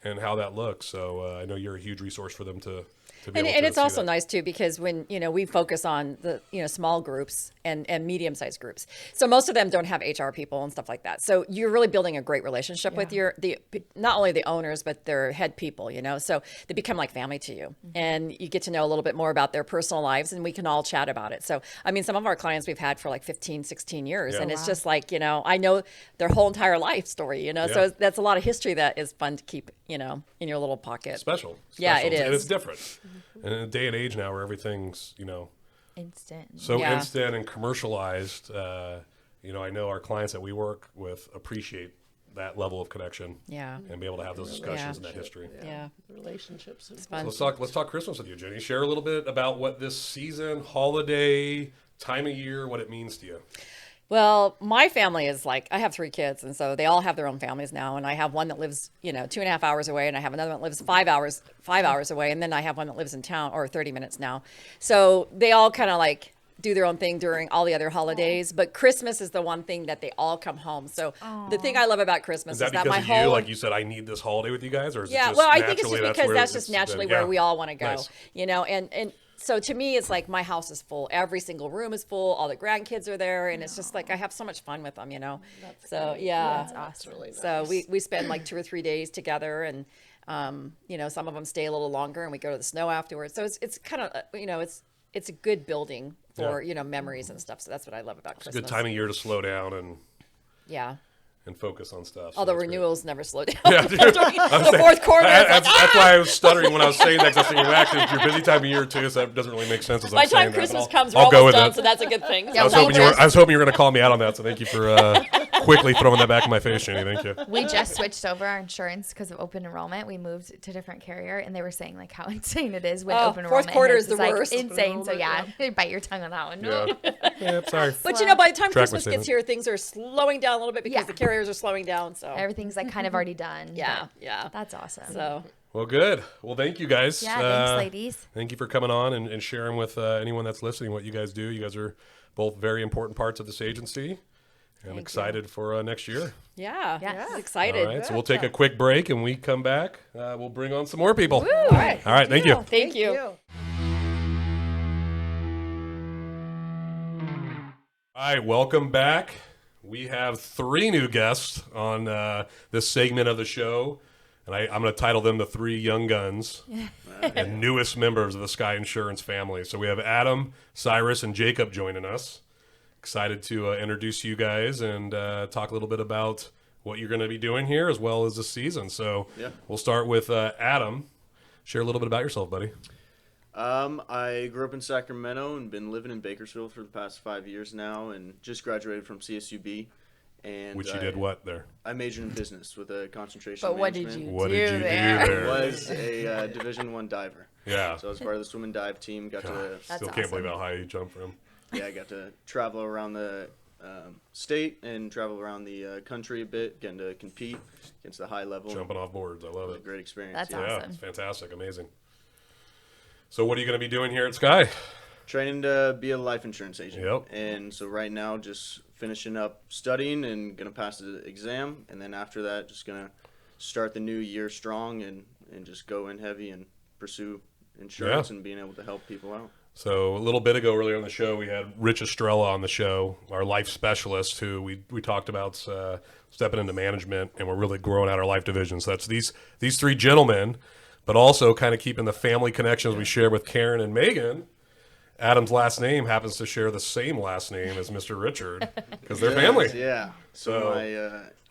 and how that looks. So I know you're a huge resource for them to be And, able and to it's see also that. nice too, because when we focus on the small groups and medium-sized groups, so most of them don't have HR people and stuff like that. So you're really building a great relationship with the not only the owners but their head people. So they become like family to you, and you get to know a little bit more about their personal lives, and we can all chat about it. So I mean, some of our clients we've had for like 15, 16 years, Yeah. and it's just like I know their whole entire life story. So Yeah. that's a lot of history that is fun to keep in your little pocket. Special. Yeah, it And is. it's different. And in a day and age now where everything's, Instant. so Yeah. instant and commercialized, I know our clients that we work with appreciate that level of connection. Yeah. And be able to have those discussions Yeah. and that history. Yeah. Relationships. It's So fun. let's talk Christmas with you, Jenny. Share a little bit about what this season, holiday, time of year, what it means to you. Well, my family is like, I have 3 kids, and so they all have their own families now. And I have one that lives, 2.5 hours away, and I have another one that lives 5 hours away, and then I have one that lives in town, or 30 minutes now. So they all kind of like do their own thing during all the other holidays. But Christmas is the one thing that they all come home. So the thing I love about Christmas Is that that because my of whole you? Like you said, I need this holiday with you guys? Or is it yeah, just well, I think it's naturally just because where that's just it's naturally been- where yeah. we all want to go, Nice. and so to me, it's like my house is full. Every single room is full. All the grandkids are there, and it's just like I have so much fun with them, So yeah, That's really nice. so we spend like 2 or 3 days together, and some of them stay a little longer, and we go to the snow afterwards. So it's kind of it's a good building for memories and stuff. So that's what I love about It's a Christmas. good time of year to slow down and Yeah. focus on stuff. So Although that's great. renewals never slow down. Yeah, During the fourth quarter. That's why I was stuttering when I was saying that. Because I was thinking, actually, it's your busy time of year too, so that doesn't really make sense. As By I'm the time saying that, Christmas but comes, we're I'll go almost with done, it. so that's a good thing. I was hoping you were going to call me out on that. So thank you for quickly throwing that back in my face, Jenny. Thank you. We just switched over our insurance because of open enrollment. We moved to a different carrier, and they were saying like how insane it is when open fourth enrollment quarter hits. is the It's, like, worst. insane. So yeah, bite your tongue on that one. Yeah, sorry. But by the time Track Christmas my gets statement. here, things are slowing down a little bit because Yeah. the carriers are slowing down. So Everything's like kind of already done. yeah, but yeah. that's awesome. So Well, good. Well, thank you guys. Yeah, thanks, ladies. Thank you for coming on and sharing with anyone that's listening what you guys do. You guys are both very important parts of this agency. I'm excited for next year. yeah, Yes. I'm excited. All right, so we'll take a quick break, and we come back. We'll bring on some more people. All right. All right, thank you. Thank you. All right, welcome back. We have 3 new guests on this segment of the show, and I'm going to title them the 3 Young Guns and newest members of the Sky Insurance family. So we have Adam, Cyrus, and Jacob joining us. Excited to introduce you guys and talk a little bit about what you're going to be doing here as well as this season. So we'll start with Adam. Share a little bit about yourself, buddy. I grew up in Sacramento and been living in Bakersfield for the past 5 years now, and just graduated from CSUB. And Which you did what there? I majored in business with a concentration. But in what did management. you What do did you do there? there? I was a Division I diver. Yeah. So I was part of the swim and dive team. Got to Still can't believe how high you jumped from. I got to travel around the state and travel around the country a bit, getting to compete against the high level. Jumping off boards. I love it. Great experience. That's Yeah, awesome. it's fantastic. Amazing. So what are you going to be doing here at Sky? Training to be a life insurance agent. Yep. And so right now, just finishing up studying and going to pass the exam. And then after that, just going to start the new year strong and just go in heavy and pursue insurance and being able to help people out. So a little bit ago, earlier on the show, we had Rich Estrella on the show, our life specialist, who we talked about stepping into management, and we're really growing out our life division. So that's these 3 gentlemen, but also kind of keeping the family connections we share with Karen and Megan. Adam's last name happens to share the same last name as Mr. Richard because they're family. Yeah. So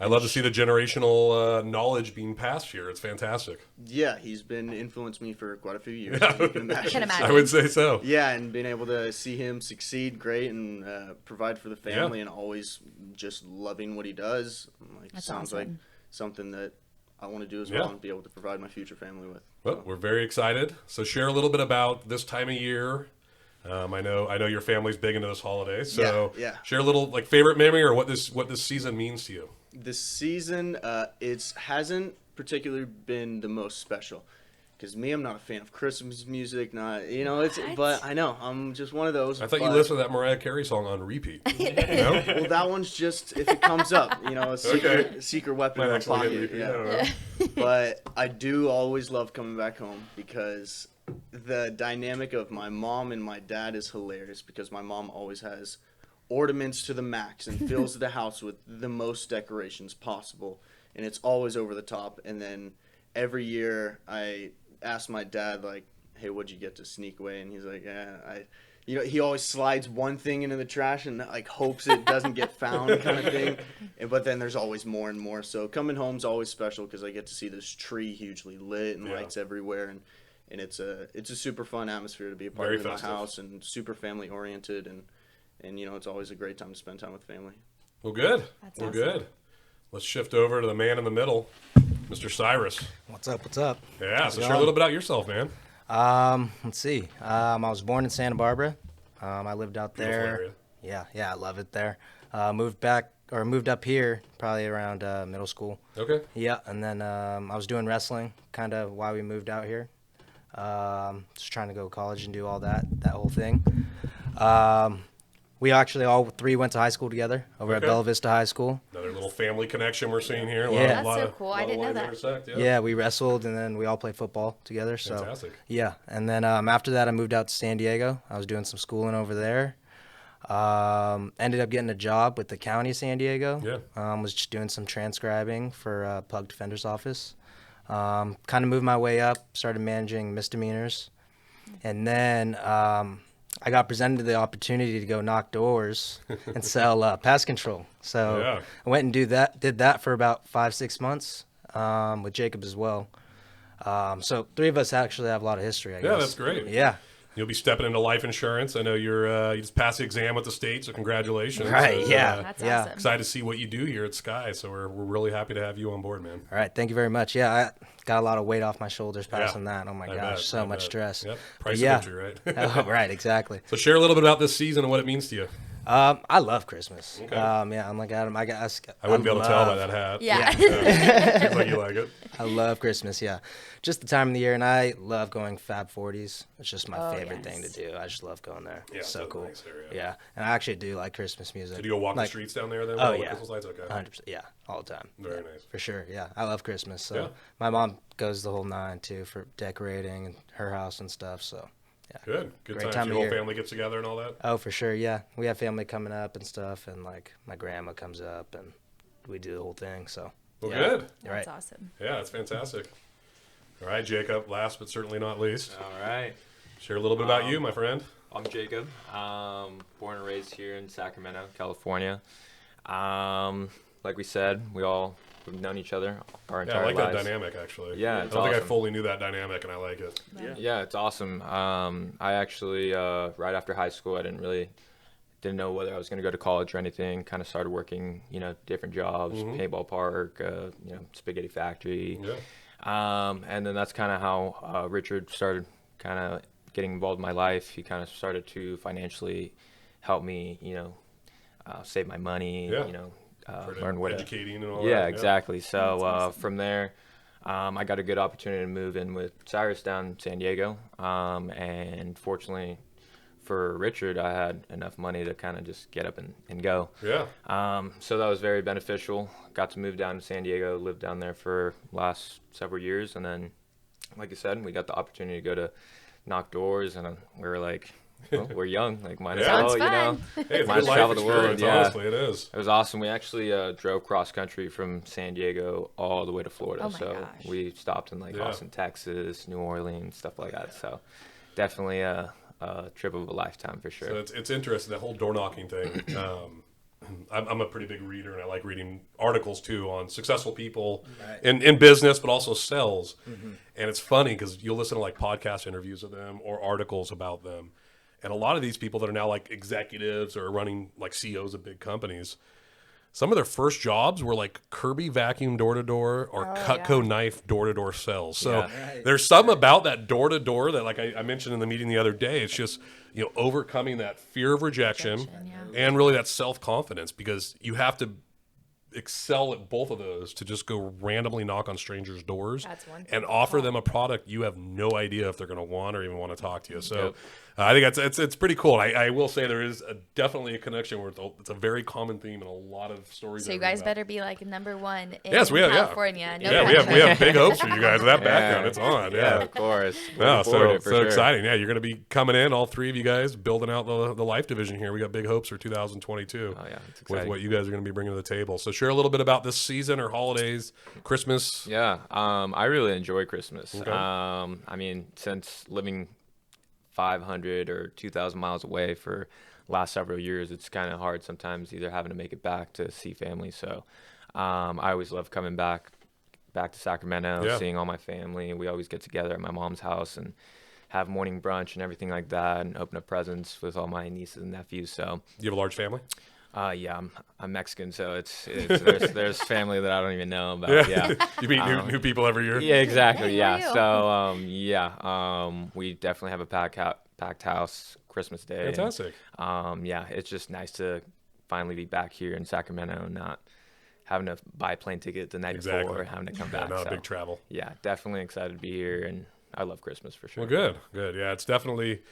I love to see the generational knowledge being passed here. It's fantastic. yeah, he's been influenced me for quite a few years. As you can imagine. Can imagine. I would say so. Yeah, and being able to see him succeed great and provide for the family and always just loving what he does, like That's sounds awesome. like something that I want to do as well and be able to provide my future family with. Well, we're very excited. So share a little bit about this time of year. I know your family's big into this holiday. So Yeah. share a little favorite memory or what this season means to you. This season, it hasn't particularly been the most special. Because I'm not a fan of Christmas music, but I know, I'm just one of those. I thought you listened to that Mariah Carey song on repeat. No? Well, that one's just, if it comes up, a secret weapon in my Might actually hit pocket. repeat. Yeah. I don't know. But I do always love coming back home because the dynamic of my mom and my dad is hilarious because my mom always has ornaments to the max and fills the house with the most decorations possible, and it's always over the top. And then every year I ask my dad, like, hey, what'd you get to sneak away? And he's like, he always slides one thing into the trash and like hopes it doesn't get found kind of thing. But then there's always more and more. So coming home's always special because I get to see this tree hugely lit and lights everywhere. And it's a super fun atmosphere to be a part Very of in festive. my house and super family oriented. And it's always a great time to spend time with family. Well, good. That's Well, awesome. good. Let's shift over to the man in the middle, Mr. Cyrus. What's up? What's up? Yeah, How's so it share a going? little bit about yourself, man. Let's see. I was born in Santa Barbara. I lived out Beautiful there. area. Yeah, I love it there. Moved up here probably around middle school. Okay. Yeah, and then I was doing wrestling, kind of why we moved out here. Just trying to go to college and do all that whole thing. We actually all 3 went to high school together over at Okay. Bella Vista High School. Another little family connection we're seeing here. A Yeah. lot, That's lot so of, cool. lot I of didn't know lines that. intersect, Yeah, we wrestled and then we all played football together. So Fantastic. yeah, and then after that I moved out to San Diego. I was doing some schooling over there. Ended up getting a job with the county of San Diego. Yeah. Was just doing some transcribing for Pug Defender's Office. Kind of moved my way up, started managing misdemeanors, and then I got presented the opportunity to go knock doors and sell pest control. So Yeah. I went and did that for about 5-6 months with Jacob as well. So 3 of us actually have a lot of history, I guess. Yeah, that's great. Yeah. You'll be stepping into life insurance. I know you just passed the exam with the state, so congratulations. Right, And, yeah. That's Yeah. awesome. Excited to see what you do here at Sky, so we're really happy to have you on board, man. All right. Thank you very much. Yeah, I got a lot of weight off my shoulders passing that. Oh, my I gosh. bet, So I much bet. stress. Yep. But Price yeah. of entry, right? Oh, right, exactly. So share a little bit about this season and what it means to you. I love Christmas. Okay. Yeah, I'm like Adam. I wouldn't be able to tell by that hat. Yeah. Seems like you like it. I love Christmas. Yeah, just the time of the year, and I love going Fab 40s. It's just my Oh, favorite yes. thing to do. I just love going there. Yeah, It's so it's a cool. nice area. Yeah, and I actually do like Christmas music. Did you go walk the Like, streets down there then? with Oh all the yeah, Christmas lights? Okay. 100%. Yeah, all the time. Very Yeah, nice. for sure. Yeah, I love Christmas. So Yeah. my mom goes the whole 9 too for decorating and her house and stuff. So yeah. Good. Good Great times. time Your of whole year. family gets together and all that? Oh, for sure. Yeah, we have family coming up and stuff, and like my grandma comes up and we do the whole thing. So Well, yeah. good. Right. That's awesome. Yeah, that's fantastic. All right, Jacob, last but certainly not least. All right. Share a little bit about you, my friend. I'm Jacob. Born and raised here in Sacramento, California. Like we said, we've known each other our Yeah, entire I like lives. that dynamic, actually. Yeah, I it's don't think I awesome. fully knew that dynamic, and I like it. Yeah, it's awesome. I actually, right after high school, I didn't know whether I was going to go to college or anything. Kind of started working, different jobs, paintball park, spaghetti factory. Yeah. And then that's kind of how Richard started kind of getting involved in my life. He kind of started to financially help me, save my money, Yeah. learn what educating and all that. yeah, exactly. So from there, I got a good opportunity to move in with Cyrus down in San Diego. And fortunately for Richard, I had enough money to kind of just get up and go. Yeah. So that was very beneficial. Got to move down to San Diego, lived down there for last several years. And then, like I said, we got the opportunity to go to knock doors. And we were like, well, we're young. Like, might as Yeah. well, Sounds fun. Hey, it's a might good as life travel the world. experience, Yeah. honestly, it is. It was awesome. We actually drove cross country from San Diego all the way to Florida. Oh my so gosh. we stopped in like Yeah. Austin, Texas, New Orleans, stuff like that. So definitely a trip of a lifetime for sure. So it's interesting, that whole door knocking thing. I'm a pretty big reader, and I like reading articles too on successful people in business, but also sales. And it's funny because you'll listen to like podcast interviews of them or articles about them. And a lot of these people that are now like executives or running like CEOs of big companies, some of their first jobs were like Kirby vacuum door to door or Cutco knife door to door sales. So Yeah. there's something about that door to door that, like I mentioned in the meeting the other day, it's just, overcoming that fear of rejection and really that self confidence, because you have to excel at both of those to just go randomly knock on strangers' doors That's one and offer them a product you have no idea if they're going to want or even want to talk to you. So Yep. I think it's pretty cool. I will say there is definitely a connection where it's a very common theme in a lot of stories. So I you read guys about. better be like number one in Yes, we have. California. Yeah, No we have pressure. big hopes for you guys with that background. It's on. Yeah, of course. No, Looking forward to so it for sure. exciting. Yeah, you're going to be coming in, all three of you guys, building out the life division here. We got big hopes for 2022 Oh yeah, it's with exciting. what you guys are going to be bringing to the table. So share a little bit about this season or holidays, Christmas. Yeah, I really enjoy Christmas. Okay. I mean, since living 500 or 2,000 miles away for last several years, it's kind of hard sometimes either having to make it back to see family. So I always love coming back to Sacramento, Yeah. seeing all my family. We always get together at my mom's house and have morning brunch and everything like that, and open up presents with all my nieces and nephews. So You have a large family? yeah, I'm Mexican, so it's there's family that I don't even know about. Yeah. You meet new people every year? Yeah, exactly. Hey, Yeah. how are you? So we definitely have a packed house Christmas Day. and, Fantastic. yeah, it's just nice to finally be back here in Sacramento, and not having to buy a plane ticket the night Exactly. before, having to come Yeah, back. not so, a big travel. yeah, definitely excited to be here, and I love Christmas for sure. Well, good. Yeah, it's definitely.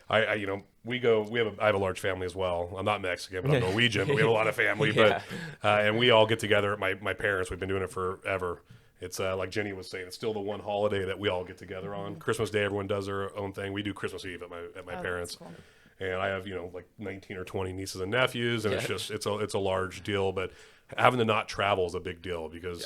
I have a large family as well. I'm not Mexican, but I'm Norwegian. But we have a lot of family. Yeah. But and we all get together at my parents. We've been doing it forever. It's like Jenny was saying, it's still the one holiday that we all get together on. Christmas Day, everyone does their own thing. We do Christmas Eve at my parents. Cool. And I have like 19 or 20 nieces and nephews, and it's a large deal. But having to not travel is a big deal because,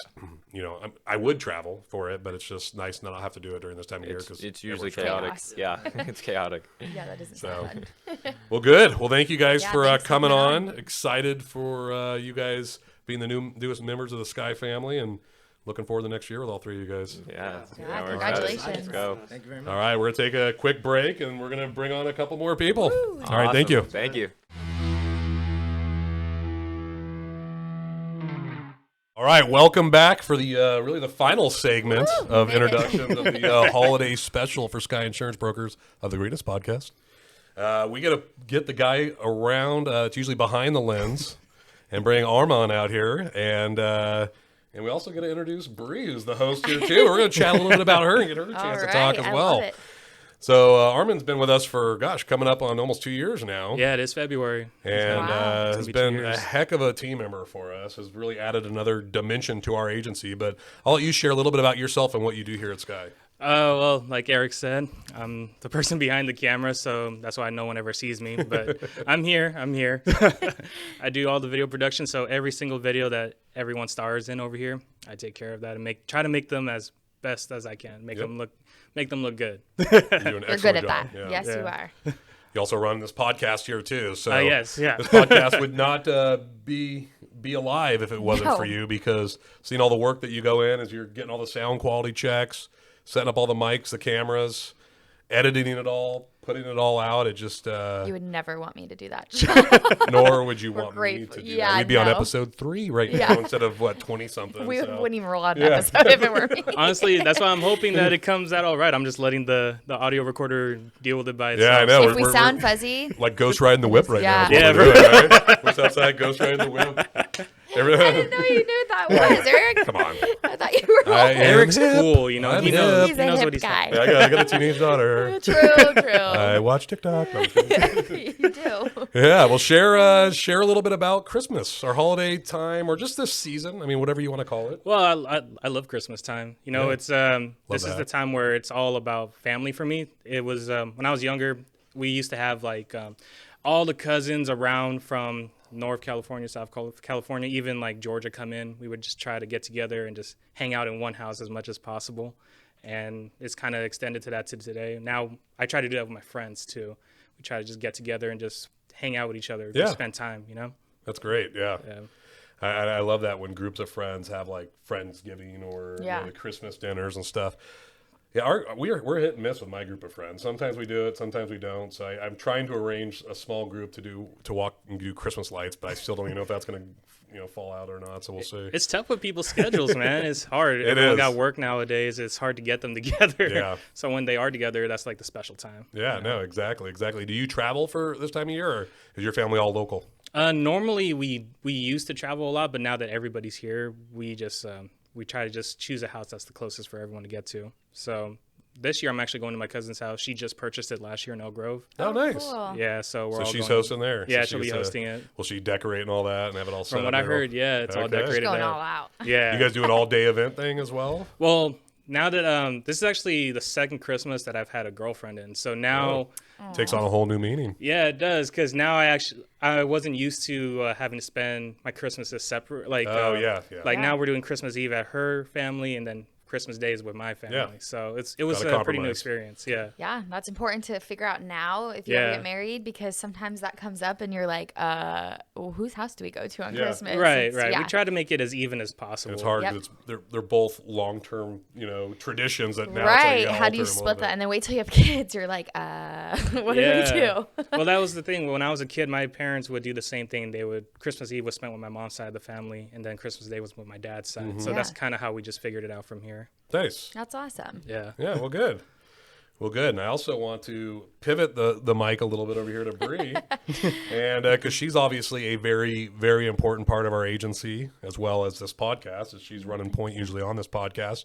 you know, I would travel for it, but it's just nice not have to do it during this time of year because it's usually chaotic. Yeah, it's chaotic. Yeah, that doesn't sound fun. Well, good. Well, thank you guys Yeah, for thanks for coming coming on. Excited for you guys being the newest members of the Sky family and looking forward to next year with all three of you guys. Yeah, Yeah, we're congratulations. excited. Let's go. Thank you very much. All right, we're going to take a quick break and we're going to bring on a couple more people. All right, thank Awesome. you. Thank you. All right, welcome back for the really the final segment of introductions of the holiday special for Sky Insurance Brokers of the Greatest Podcast. We got to get the guy around. It's usually behind the lens, and bring Armand out here, and we also got to introduce Bree, who's the host here too. We're going to chat a little bit about her and get her a chance to talk as I well. love it. So Armand's been with us for coming up on almost 2 years now. Yeah, it is February. And Wow. has It's gonna be 2 been years. a heck of a team member for us, has really added another dimension to our agency. But I'll let you share a little bit about yourself and what you do here at Sky. Well, like Eric said, I'm the person behind the camera, so that's why no one ever sees me. But I'm here. I do all the video production, so every single video that everyone stars in over here, I take care of that and try to make them as best as I can, make them look good. You do an You're excellent good at job. that. Yeah. Yes, you Yeah. are. You also run this podcast here too. So Yes, yeah. this podcast would not be alive if it wasn't No. for you, because seeing all the work that you go in as you're getting all the sound quality checks, setting up all the mics, the cameras, editing it all, putting it all out. It just You would never want me to do that. nor would you We're want me grateful. to do Yeah, that. We'd be on no. episode 3 right Yeah. now instead of 20 something. We so. wouldn't even roll out an Yeah. episode if it were me. Honestly, that's why I'm hoping that it comes out all right. I'm just letting the audio recorder deal with it by itself. Yeah, I know. If we sound fuzzy, like ghost riding the whip right Yeah. now. Yeah, Is what we're doing, right? We're outside ghost riding the whip. I didn't know you knew what that was, Eric. Come on. I thought you were. I am Eric's hip. cool, you know. I'm He knows, He's he a knows hip what he's guy. Yeah, I got a teenage daughter. True. I watch TikTok. No, I'm just kidding. You do. Yeah, well, share a little bit about Christmas, our holiday time, or just this season. I mean, whatever you want to call it. Well, I love Christmas time. You know, Yeah. it's this is that. the time where it's all about family for me. It was when I was younger, we used to have like all the cousins around from North California, South California, even like Georgia come in. We would just try to get together and just hang out in one house as much as possible. And it's kind of extended to that to today. Now I try to do that with my friends too. We try to just get together and just hang out with each other, Yeah. just spend time, you know? That's great. Yeah. Yeah. I love that when groups of friends have like Friendsgiving or Yeah. the Christmas dinners and stuff. Yeah, we're hit and miss with my group of friends. Sometimes we do it, sometimes we don't. So I'm trying to arrange a small group to walk and do Christmas lights, but I still don't even know if that's going to fall out or not. So we'll see. It's tough with people's schedules, man. It's hard. It Everyone is. got work nowadays. It's hard to get them together. Yeah. So when they are together, that's like the special time. Yeah, no, exactly. Do you travel for this time of year, or is your family all local? Normally we used to travel a lot, but now that everybody's here, we just we try to just choose a house that's the closest for everyone to get to. So this year I'm actually going to my cousin's house. She just purchased it last year in Elk Grove. Oh, nice. Cool. Yeah, so we're So all she's going. hosting there. Yeah, So she'll be she's, hosting it. Will she decorate and all that and have it all set From what up I there? heard, yeah, it's all Okay. decorated Going up. all out. Yeah. You guys do an all-day event thing as well? Well, now that this is actually the second Christmas that I've had a girlfriend in. So now Takes on a whole new meaning. yeah, it does, because now I wasn't used to having to spend my Christmases separate. Like Yeah. like Yeah. now we're doing Christmas Eve at her family, and then Christmas Day is with my family. Yeah. So it was Gotta a pretty new compromise. experience. Yeah. Yeah, that's important to figure out now if you ever Yeah. get married, because sometimes that comes up and you're like, well, whose house do we go to on Yeah. Christmas? Right. Yeah. We try to make it as even as possible. It's hard Yep. because they're both long-term, traditions that now it's like Right. you gotta How do you alter 'em a split little that? bit. And then wait till you have kids. You're like, what do we do? Well, that was the thing. When I was a kid, my parents would do the same thing. Christmas Eve was spent with my mom's side of the family, and then Christmas Day was with my dad's side. Mm-hmm. So Yeah. that's kind of how we just figured it out from here. Nice. That's awesome. Yeah. Yeah, well, good. Well, good. And I also want to pivot the mic a little bit over here to Bree, and because she's obviously a very, very important part of our agency, as well as this podcast, as she's running point usually on this podcast.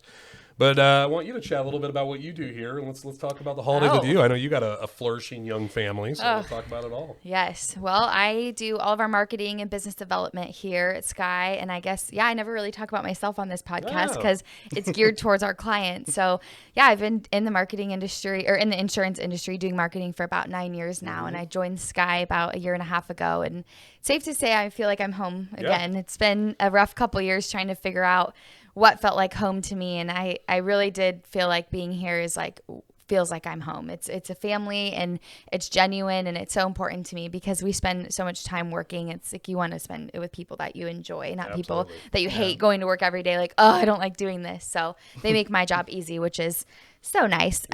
But I want you to chat a little bit about what you do here, and let's talk about the holidays with you. I know you got a flourishing young family, so let's talk about it all. Yes. Well, I do all of our marketing and business development here at Sky, and I guess I never really talk about myself on this podcast because it's geared towards our clients. So I've been in the marketing industry or in the insurance industry doing marketing for about 9 years now, and I joined Sky about a year and a half ago. And safe to say, I feel like I'm home again. It's been a rough couple years trying to figure out what felt like home to me, and I really did feel like being here is like feels like I'm home. It's a family, and it's genuine, and it's so important to me because we spend so much time working. It's like you want to spend it with people that you enjoy, not people that you hate going to work every day like, oh, I don't like doing this. So they make my job easy, which is so nice.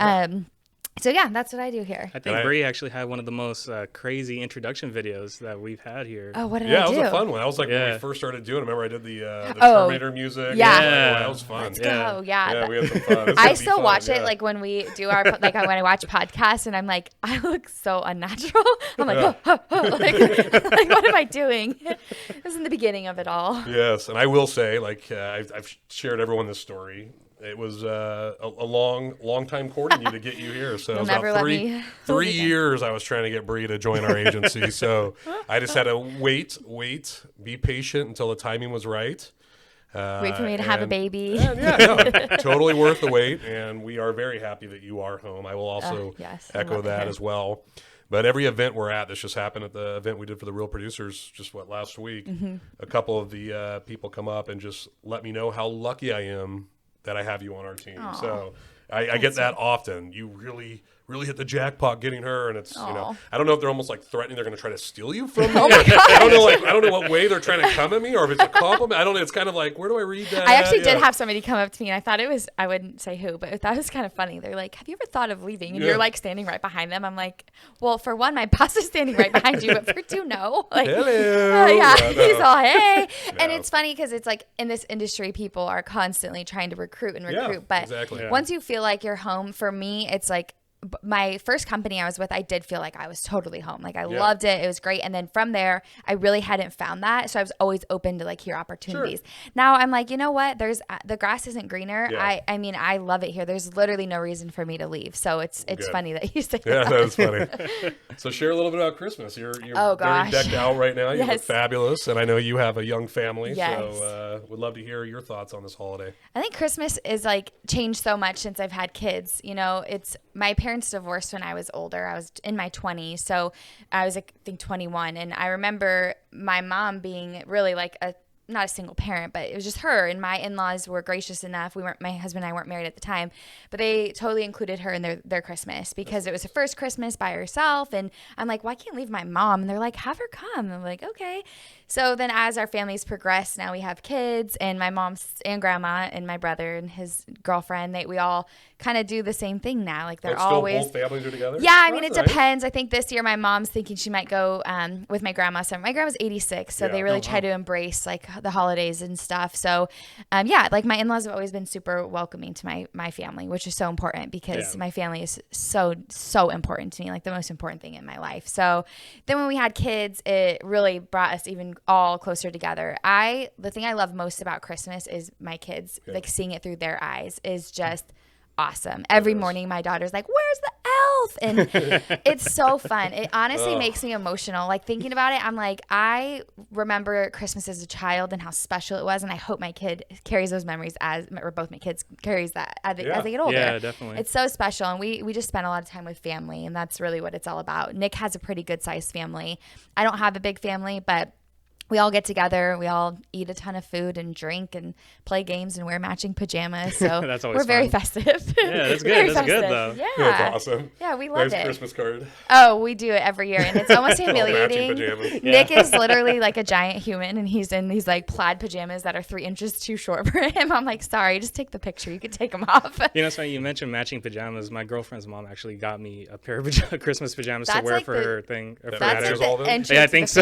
So that's what I do here. I think Bree actually had one of the most crazy introduction videos that we've had here. Oh, what did I do? Yeah, it was a fun one. I was like when we first started doing it. Remember I did the Terminator music? Yeah. That was fun. Let's go. Yeah, we had some fun. I still watch it like when we do our like when I watch podcasts, and I'm like, I look so unnatural. I'm like, like what am I doing? It was in the beginning of it all. Yes, and I will say, like I've shared everyone this story. It was a long time courting you to get you here. So it was about three years I was trying to get Bree to join our agency. So I just had to wait, be patient until the timing was right. Wait for me to have a baby. Totally worth the wait. And we are very happy that you are home. I will also echo that as well. But every event we're at, this just happened at the event we did for the Real Producers just last week. A couple of the people come up and just let me know how lucky I am that I have you on our team. Aww. So I get that often. You really hit the jackpot getting her, and it's I don't know if they're almost like threatening they're going to try to steal you from me. I don't know what way they're trying to come at me, or if it's a compliment. I don't know. It's kind of like, where do I read that? I actually did have somebody come up to me, and I thought it was, I wouldn't say who, but that was kind of funny. They're like, have you ever thought of leaving? And you're like standing right behind them. I'm like, well, for one, my boss is standing right behind you, but for two, no. Like, hello. He's all, hey. And it's funny because it's like in this industry, people are constantly trying to recruit. But once you feel like you're home, for me, it's like, my first company I was with, I did feel like I was totally home. Like I loved it. It was great. And then from there, I really hadn't found that. So I was always open to like hear opportunities. Now I'm like, you know what? There's the grass isn't greener. I mean, I love it here. There's literally no reason for me to leave. So it's funny that you say that. Yeah, that's funny. So share a little bit about Christmas. You're very decked out right now. You look fabulous. And I know you have a young family. So would love to hear your thoughts on this holiday. I think Christmas is like changed so much since I've had kids. You know, it's my parents divorced when I was older. I was in my 20s, so I was I think 21, and I remember my mom being really like not a single parent, but it was just her, and my in-laws were gracious enough. My husband and I weren't married at the time, but they totally included her in their Christmas because it was her first Christmas by herself. And I'm like, well, I can't leave my mom. And they're like, have her come. And I'm like, okay. So then as our families progress, now we have kids, and my mom and grandma and my brother and his girlfriend, we all kind of do the same thing now. Like they're always both families are together? Yeah, I mean, it depends. I think this year my mom's thinking she might go with my grandma. So my grandma's 86, so they really try to embrace like the holidays and stuff. So like my in-laws have always been super welcoming to my family, which is so important because my family is so important to me, like the most important thing in my life. So then when we had kids, it really brought us even all closer together. The thing I love most about Christmas is my kids, like seeing it through their eyes is just awesome. Every morning my daughter's like, where's the elf? And it's so fun. It honestly makes me emotional. Like thinking about it, I'm like, I remember Christmas as a child and how special it was, and I hope my kid carries those memories or both my kids carries that as they get older. Yeah, definitely. It's so special, and we just spend a lot of time with family, and that's really what it's all about. Nick has a pretty good sized family. I don't have a big family, but we all get together, we all eat a ton of food and drink and play games and wear matching pajamas. So that's always we're very fun. festive. Yeah, that's good. That's good though. Yeah. That's awesome. Yeah, we love it. Christmas card. Oh, we do it every year, and it's almost humiliating. Nick is literally like a giant human, and he's in these like plaid pajamas that are 3 inches too short for him. I'm like, sorry, just take the picture. You can take them off. You know, so you mentioned matching pajamas. My girlfriend's mom actually got me a pair of Christmas pajamas to wear for her thing. That's like the entrance I think so.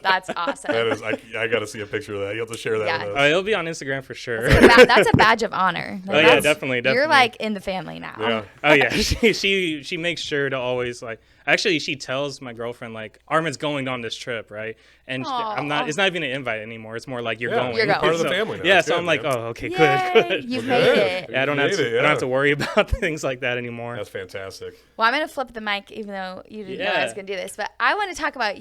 That's awesome. awesome. That is, I got to see a picture of that. You have to share that Yeah. with Oh, us. it'll be on Instagram for sure. That's a badge of honor. Oh, yeah, That's- definitely. You're like in the family now. Yeah. Oh yeah, she makes sure to always like. Actually, she tells my girlfriend like Armin's going on this trip, right? And I'm not. It's not even an invite anymore. It's more like you're Yeah, going. You're going. part of the So- family now. Yeah, That's so good, I'm like, man. oh, okay, Yay, good. you've Well, made good. it. Yeah, I don't You have made to. it, I don't yeah. have to worry about things like that anymore. That's fantastic. Well, I'm going to flip the mic, even though you didn't know I was Yeah. going to do this. But I want to talk about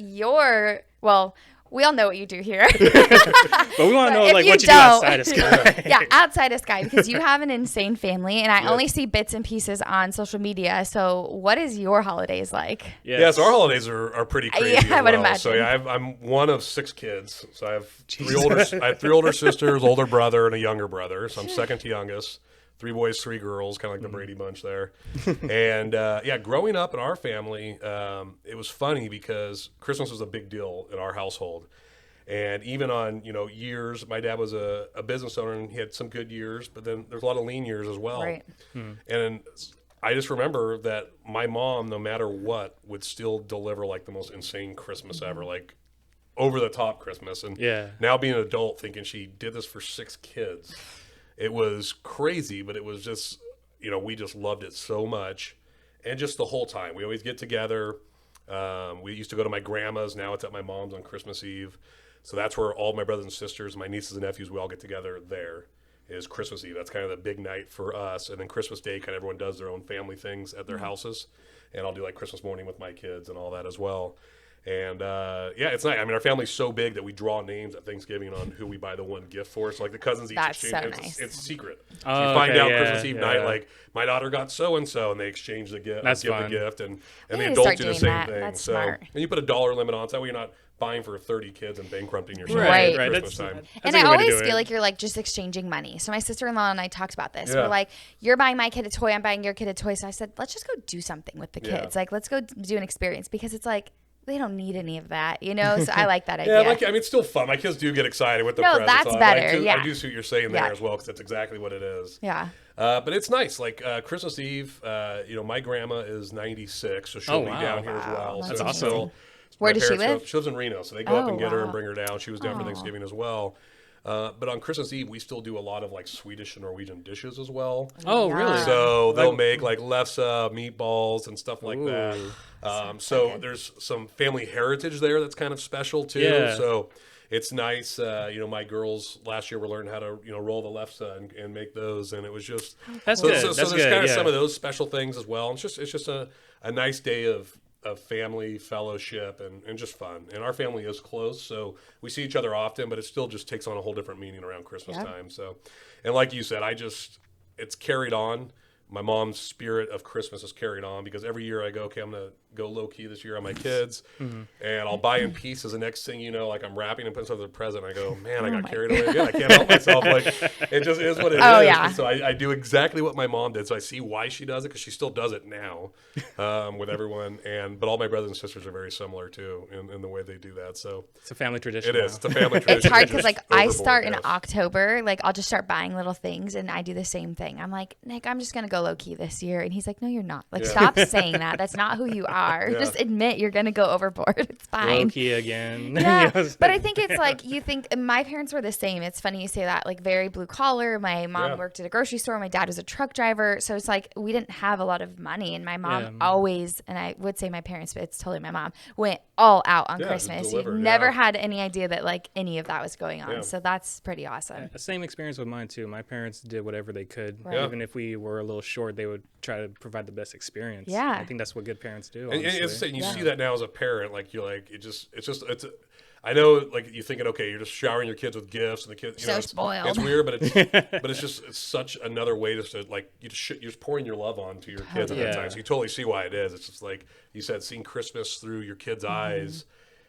we all know what you do here. But we want to know if like you what you do don't- outside of Sky. Yeah, outside of Sky, because you have an insane family, and I only see bits and pieces on social media. So, what is your holidays like? Yes. Yeah, so our holidays are pretty crazy. Yeah, as I would well. So imagine. yeah, I'm one of 6 kids. So I have I have 3 older sisters, older brother, and a younger brother. So I'm second to youngest. 3 boys, 3 girls, kind of like the Brady Bunch there. And yeah, growing up in our family, it was funny because Christmas was a big deal in our household. And even on years, my dad was a business owner and he had some good years, but then there's a lot of lean years as well. Right. And I just remember that my mom, no matter what, would still deliver like the most insane Christmas ever, like over the top Christmas. And Yeah. now being an adult, thinking she did this for 6 kids, it was crazy, but it was just, we just loved it so much. And just the whole time, we always get together. We used to go to my grandma's. Now it's at my mom's on Christmas Eve. So that's where all my brothers and sisters, my nieces and nephews, we all get together there. Is Christmas Eve. That's kind of the big night for us. And then Christmas Day, kind of everyone does their own family things at their houses. And I'll do like Christmas morning with my kids and all that as well. And yeah, it's nice. I mean, our family's so big that we draw names at Thanksgiving on who we buy the one gift for. So like the cousins each That's exchange. so nice. It's secret. Oh, So you find okay, out yeah, Christmas Eve night, yeah. like my daughter got so and so, and they exchange the gift. That's give fun. the gift, and We the need to adults start do the doing same that. thing. That's so smart. and you put a dollar limit on, so that way you're not buying for 30 kids and bankrupting yourself Right. at Right, Christmas that's- time. And a I good way to always do feel it. like you're like just exchanging money. So my sister-in-law and I talked about this. Yeah. We're like, you're buying my kid a toy, I'm buying your kid a toy. So I said, let's just go do something with the Yeah. kids. Like, let's go do an experience, because it's like they don't need any of that, So I like that Yeah, idea. I mean, it's still fun. My kids do get excited with the No, presents. that's I better, do, yeah. I do see what you're saying there Yeah. as well, because that's exactly what it is. Yeah. But it's nice. Like Christmas Eve, my grandma is 96, so she'll Oh, be wow. down here as well. That's so it's awesome. still- Where my does she parents live? She lives in Reno, so they go up Oh, and get her wow. and bring her down. She was down for Aw. Thanksgiving as well. But on Christmas Eve, we still do a lot of like Swedish and Norwegian dishes as well. Oh, Yeah. really? So they'll Like- make like lefse, meatballs, and stuff like that. So there's some family heritage there that's kind of special too. Yeah. So it's nice. My girls last year were learning how to roll the lefse and make those, and it was just That's so, good. So, That's there's good. kind of Yeah. some of those special things as well. And it's just a nice day of family fellowship and just fun. And our family is close, so we see each other often, but it still just takes on a whole different meaning around Christmas Yep. time. So, and like you said, it's carried on. My mom's spirit of Christmas is carried on, because every year I go, okay, I'm going to go low key this year on my kids, and I'll buy in pieces. The next thing you know, like I'm wrapping and putting stuff in the present. I go, man, I got carried away again. I can't help myself. Like it just is what it is. Oh, yeah. And so I do exactly what my mom did. So I see why she does it, because she still does it now with everyone. But all my brothers and sisters are very similar too in the way they do that. So It's a family tradition. it is. now. It's a family tradition. It's hard It's because just like I overboard, start in yes. October, like I'll just start buying little things, and I do the same thing. I'm like, Nick, I'm just gonna go low key this year, and he's like, no, you're not. Like, Yeah. stop saying that. That's not who you are. Yeah. Just admit you're gonna go overboard. It's Low fine. key again. Yeah, You know, it's but I like- think it's like you think my parents were the same. It's funny you say that, like very blue collar. My mom Yeah. worked at a grocery store. My dad was a truck driver. So it's like we didn't have a lot of money. And my mom Yeah. always, and I would say my parents, but it's totally my mom, went all out on Yeah, just Christmas. deliver, You never yeah. had any idea that like any of that was going on. Yeah. So that's pretty awesome. The same experience with mine too. My parents did whatever they could. Right. Even if we were a little short, they would try to provide the best experience. Yeah. I think that's what good parents do. And honestly. it's you see that now as a parent, like you're like it's. I know, like you're thinking, okay, you're just showering your kids with gifts, and the kids, So it's, spoiled. It's weird, but it's such another way to like you're just pouring your love on to your kids at that Yeah. time. So you totally see why it is. It's just like you said, seeing Christmas through your kids' eyes,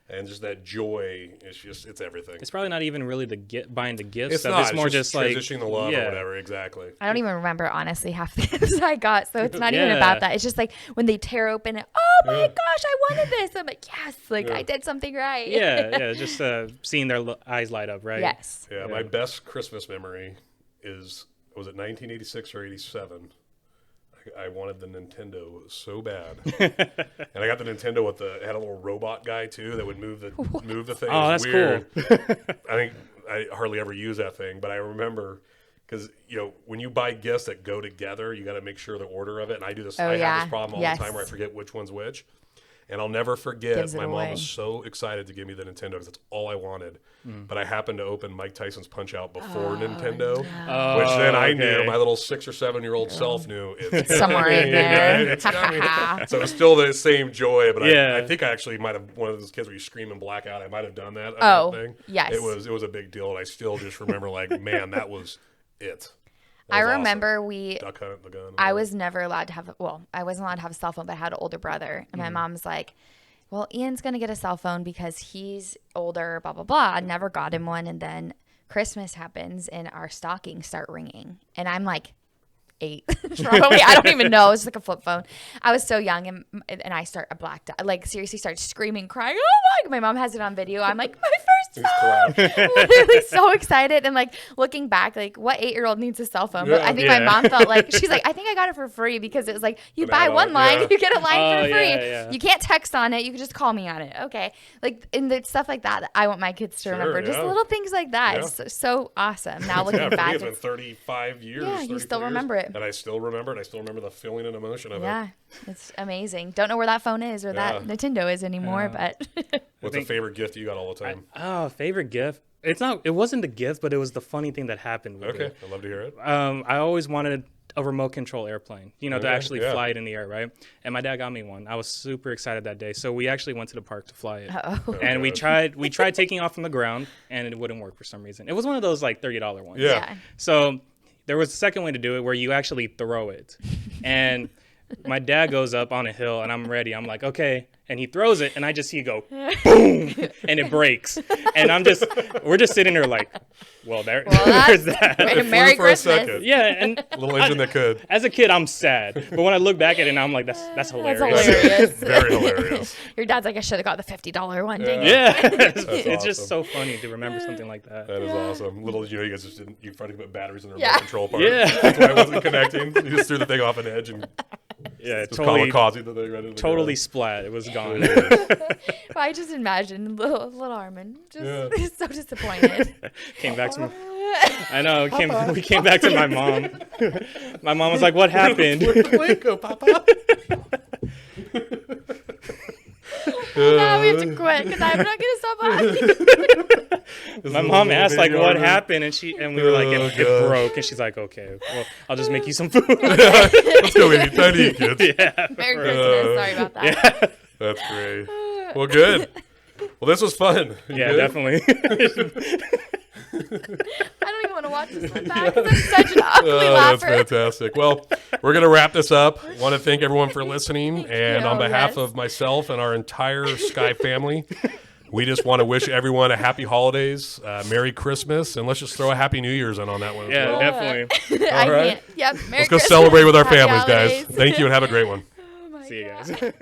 and just that joy. It's everything. It's probably not even really buying the gifts. It's stuff. not. It's more just like transitioning the love yeah. or whatever. Exactly. I don't even remember honestly half the gifts I got, so it's not even Yeah. about that. It's just like when they tear open it. Oh my Yeah. gosh, I wanted this! I'm like, yes, like Yeah. I did something right. yeah, just seeing their eyes light up, right? Yes. Yeah, my best Christmas memory was it 1986 or 87? I wanted the Nintendo so bad, and I got the Nintendo with it had a little robot guy too that would move the thing. Oh, It that's was weird. cool. I think I hardly ever use that thing, but I remember because when you buy gifts that go together, you got to make sure the order of it. And I do this. I have this problem all the time where I forget which one's which. And I'll never forget, my mom was so excited to give me the Nintendo because that's all I wanted. But I happened to open Mike Tyson's Punch-Out before Nintendo, which then I knew, my little 6 or 7-year-old self knew. It's somewhere in there. It's coming. So it was still the same joy, but I think I actually might have, one of those kids where you scream and black out, I might have done that. Thing. Yes. It was a big deal, and I still just remember man, that was it. I remember Duck hunt, the gun. I was never allowed to have, I wasn't allowed to have a cell phone, but I had an older brother. And my mom's like, well, Ian's going to get a cell phone because he's older, blah, blah, blah. I never got him one. And then Christmas happens and our stockings start ringing. And I'm like 8, probably. I don't even know. It's like a flip phone. I was so young and I blacked out. Like seriously started screaming, crying. Oh my mom has it on video. I'm like, my first phone. Literally so excited. And like looking back, like what 8-year-old needs a cell phone? But I think my mom felt like, she's like, I think I got it for free because it was like, you buy one line, you get a line for free. You can't text on it. You can just call me on it. Okay. Like, and the stuff like that I want my kids to remember. Just little things like that. It's so awesome. Now looking back. It's been 35 years. Yeah, you still remember it. And I still remember it. I still remember the feeling and emotion of it. Yeah, it's amazing. Don't know where that phone is or that Nintendo is anymore, but. What's a favorite gift you got all the time? Favorite gift? It wasn't the gift, but it was the funny thing that happened with it. I'd love to hear it. I always wanted a remote control airplane, to actually fly it in the air, right? And my dad got me one. I was super excited that day. So we actually went to the park to fly it. And we tried taking off from the ground and it wouldn't work for some reason. It was one of those like $30 ones. Yeah. So there was a second way to do it where you actually throw it. And my dad goes up on a hill and I'm ready. I'm like, okay. And he throws it and I just see it go boom and it breaks. And we're just sitting there like, there's that. Merry Christmas. Yeah. And a little engine that could. As a kid, I'm sad. But when I look back at it now, I'm like, that's hilarious. That's hilarious. Very hilarious. Your dad's like, I should have got the $50 one. Dang Yeah. It's just so funny to remember something like that. That is awesome. Little, you guys just didn't, you tried to put batteries in the remote control part. Yeah. That's why it wasn't connecting. You just threw the thing off an edge and just kamikaze the thing right into the totally ground. splat. It was gone. I just imagined little Armin just so disappointed. Came back to I know. We came back to my mom. My mom was like, "What happened?" Go, Papa. Now we have to quit because I'm not gonna stop laughing. My mom asked like, "What happened?" and we were like, "It broke." And she's like, "Okay, well, I'll just make you some food." Let's go, baby. Time to eat, kids. Yeah. Merry Christmas. Sorry about that. Yeah. That's great. Well, good. Well, this was fun. Yeah, definitely. I don't even want to watch this one back because I'm such an ugly laugher. That's fantastic. Well, we're going to wrap this up. Want to thank everyone for listening. And on behalf of myself and our entire Sky family, we just want to wish everyone a happy holidays, Merry Christmas, and let's just throw a Happy New Year's in on that one. Yeah, definitely. All right. Yep. Merry Let's go Christmas, celebrate with our happy families, holidays. guys. Thank you and have a great one. Oh my See you God. guys.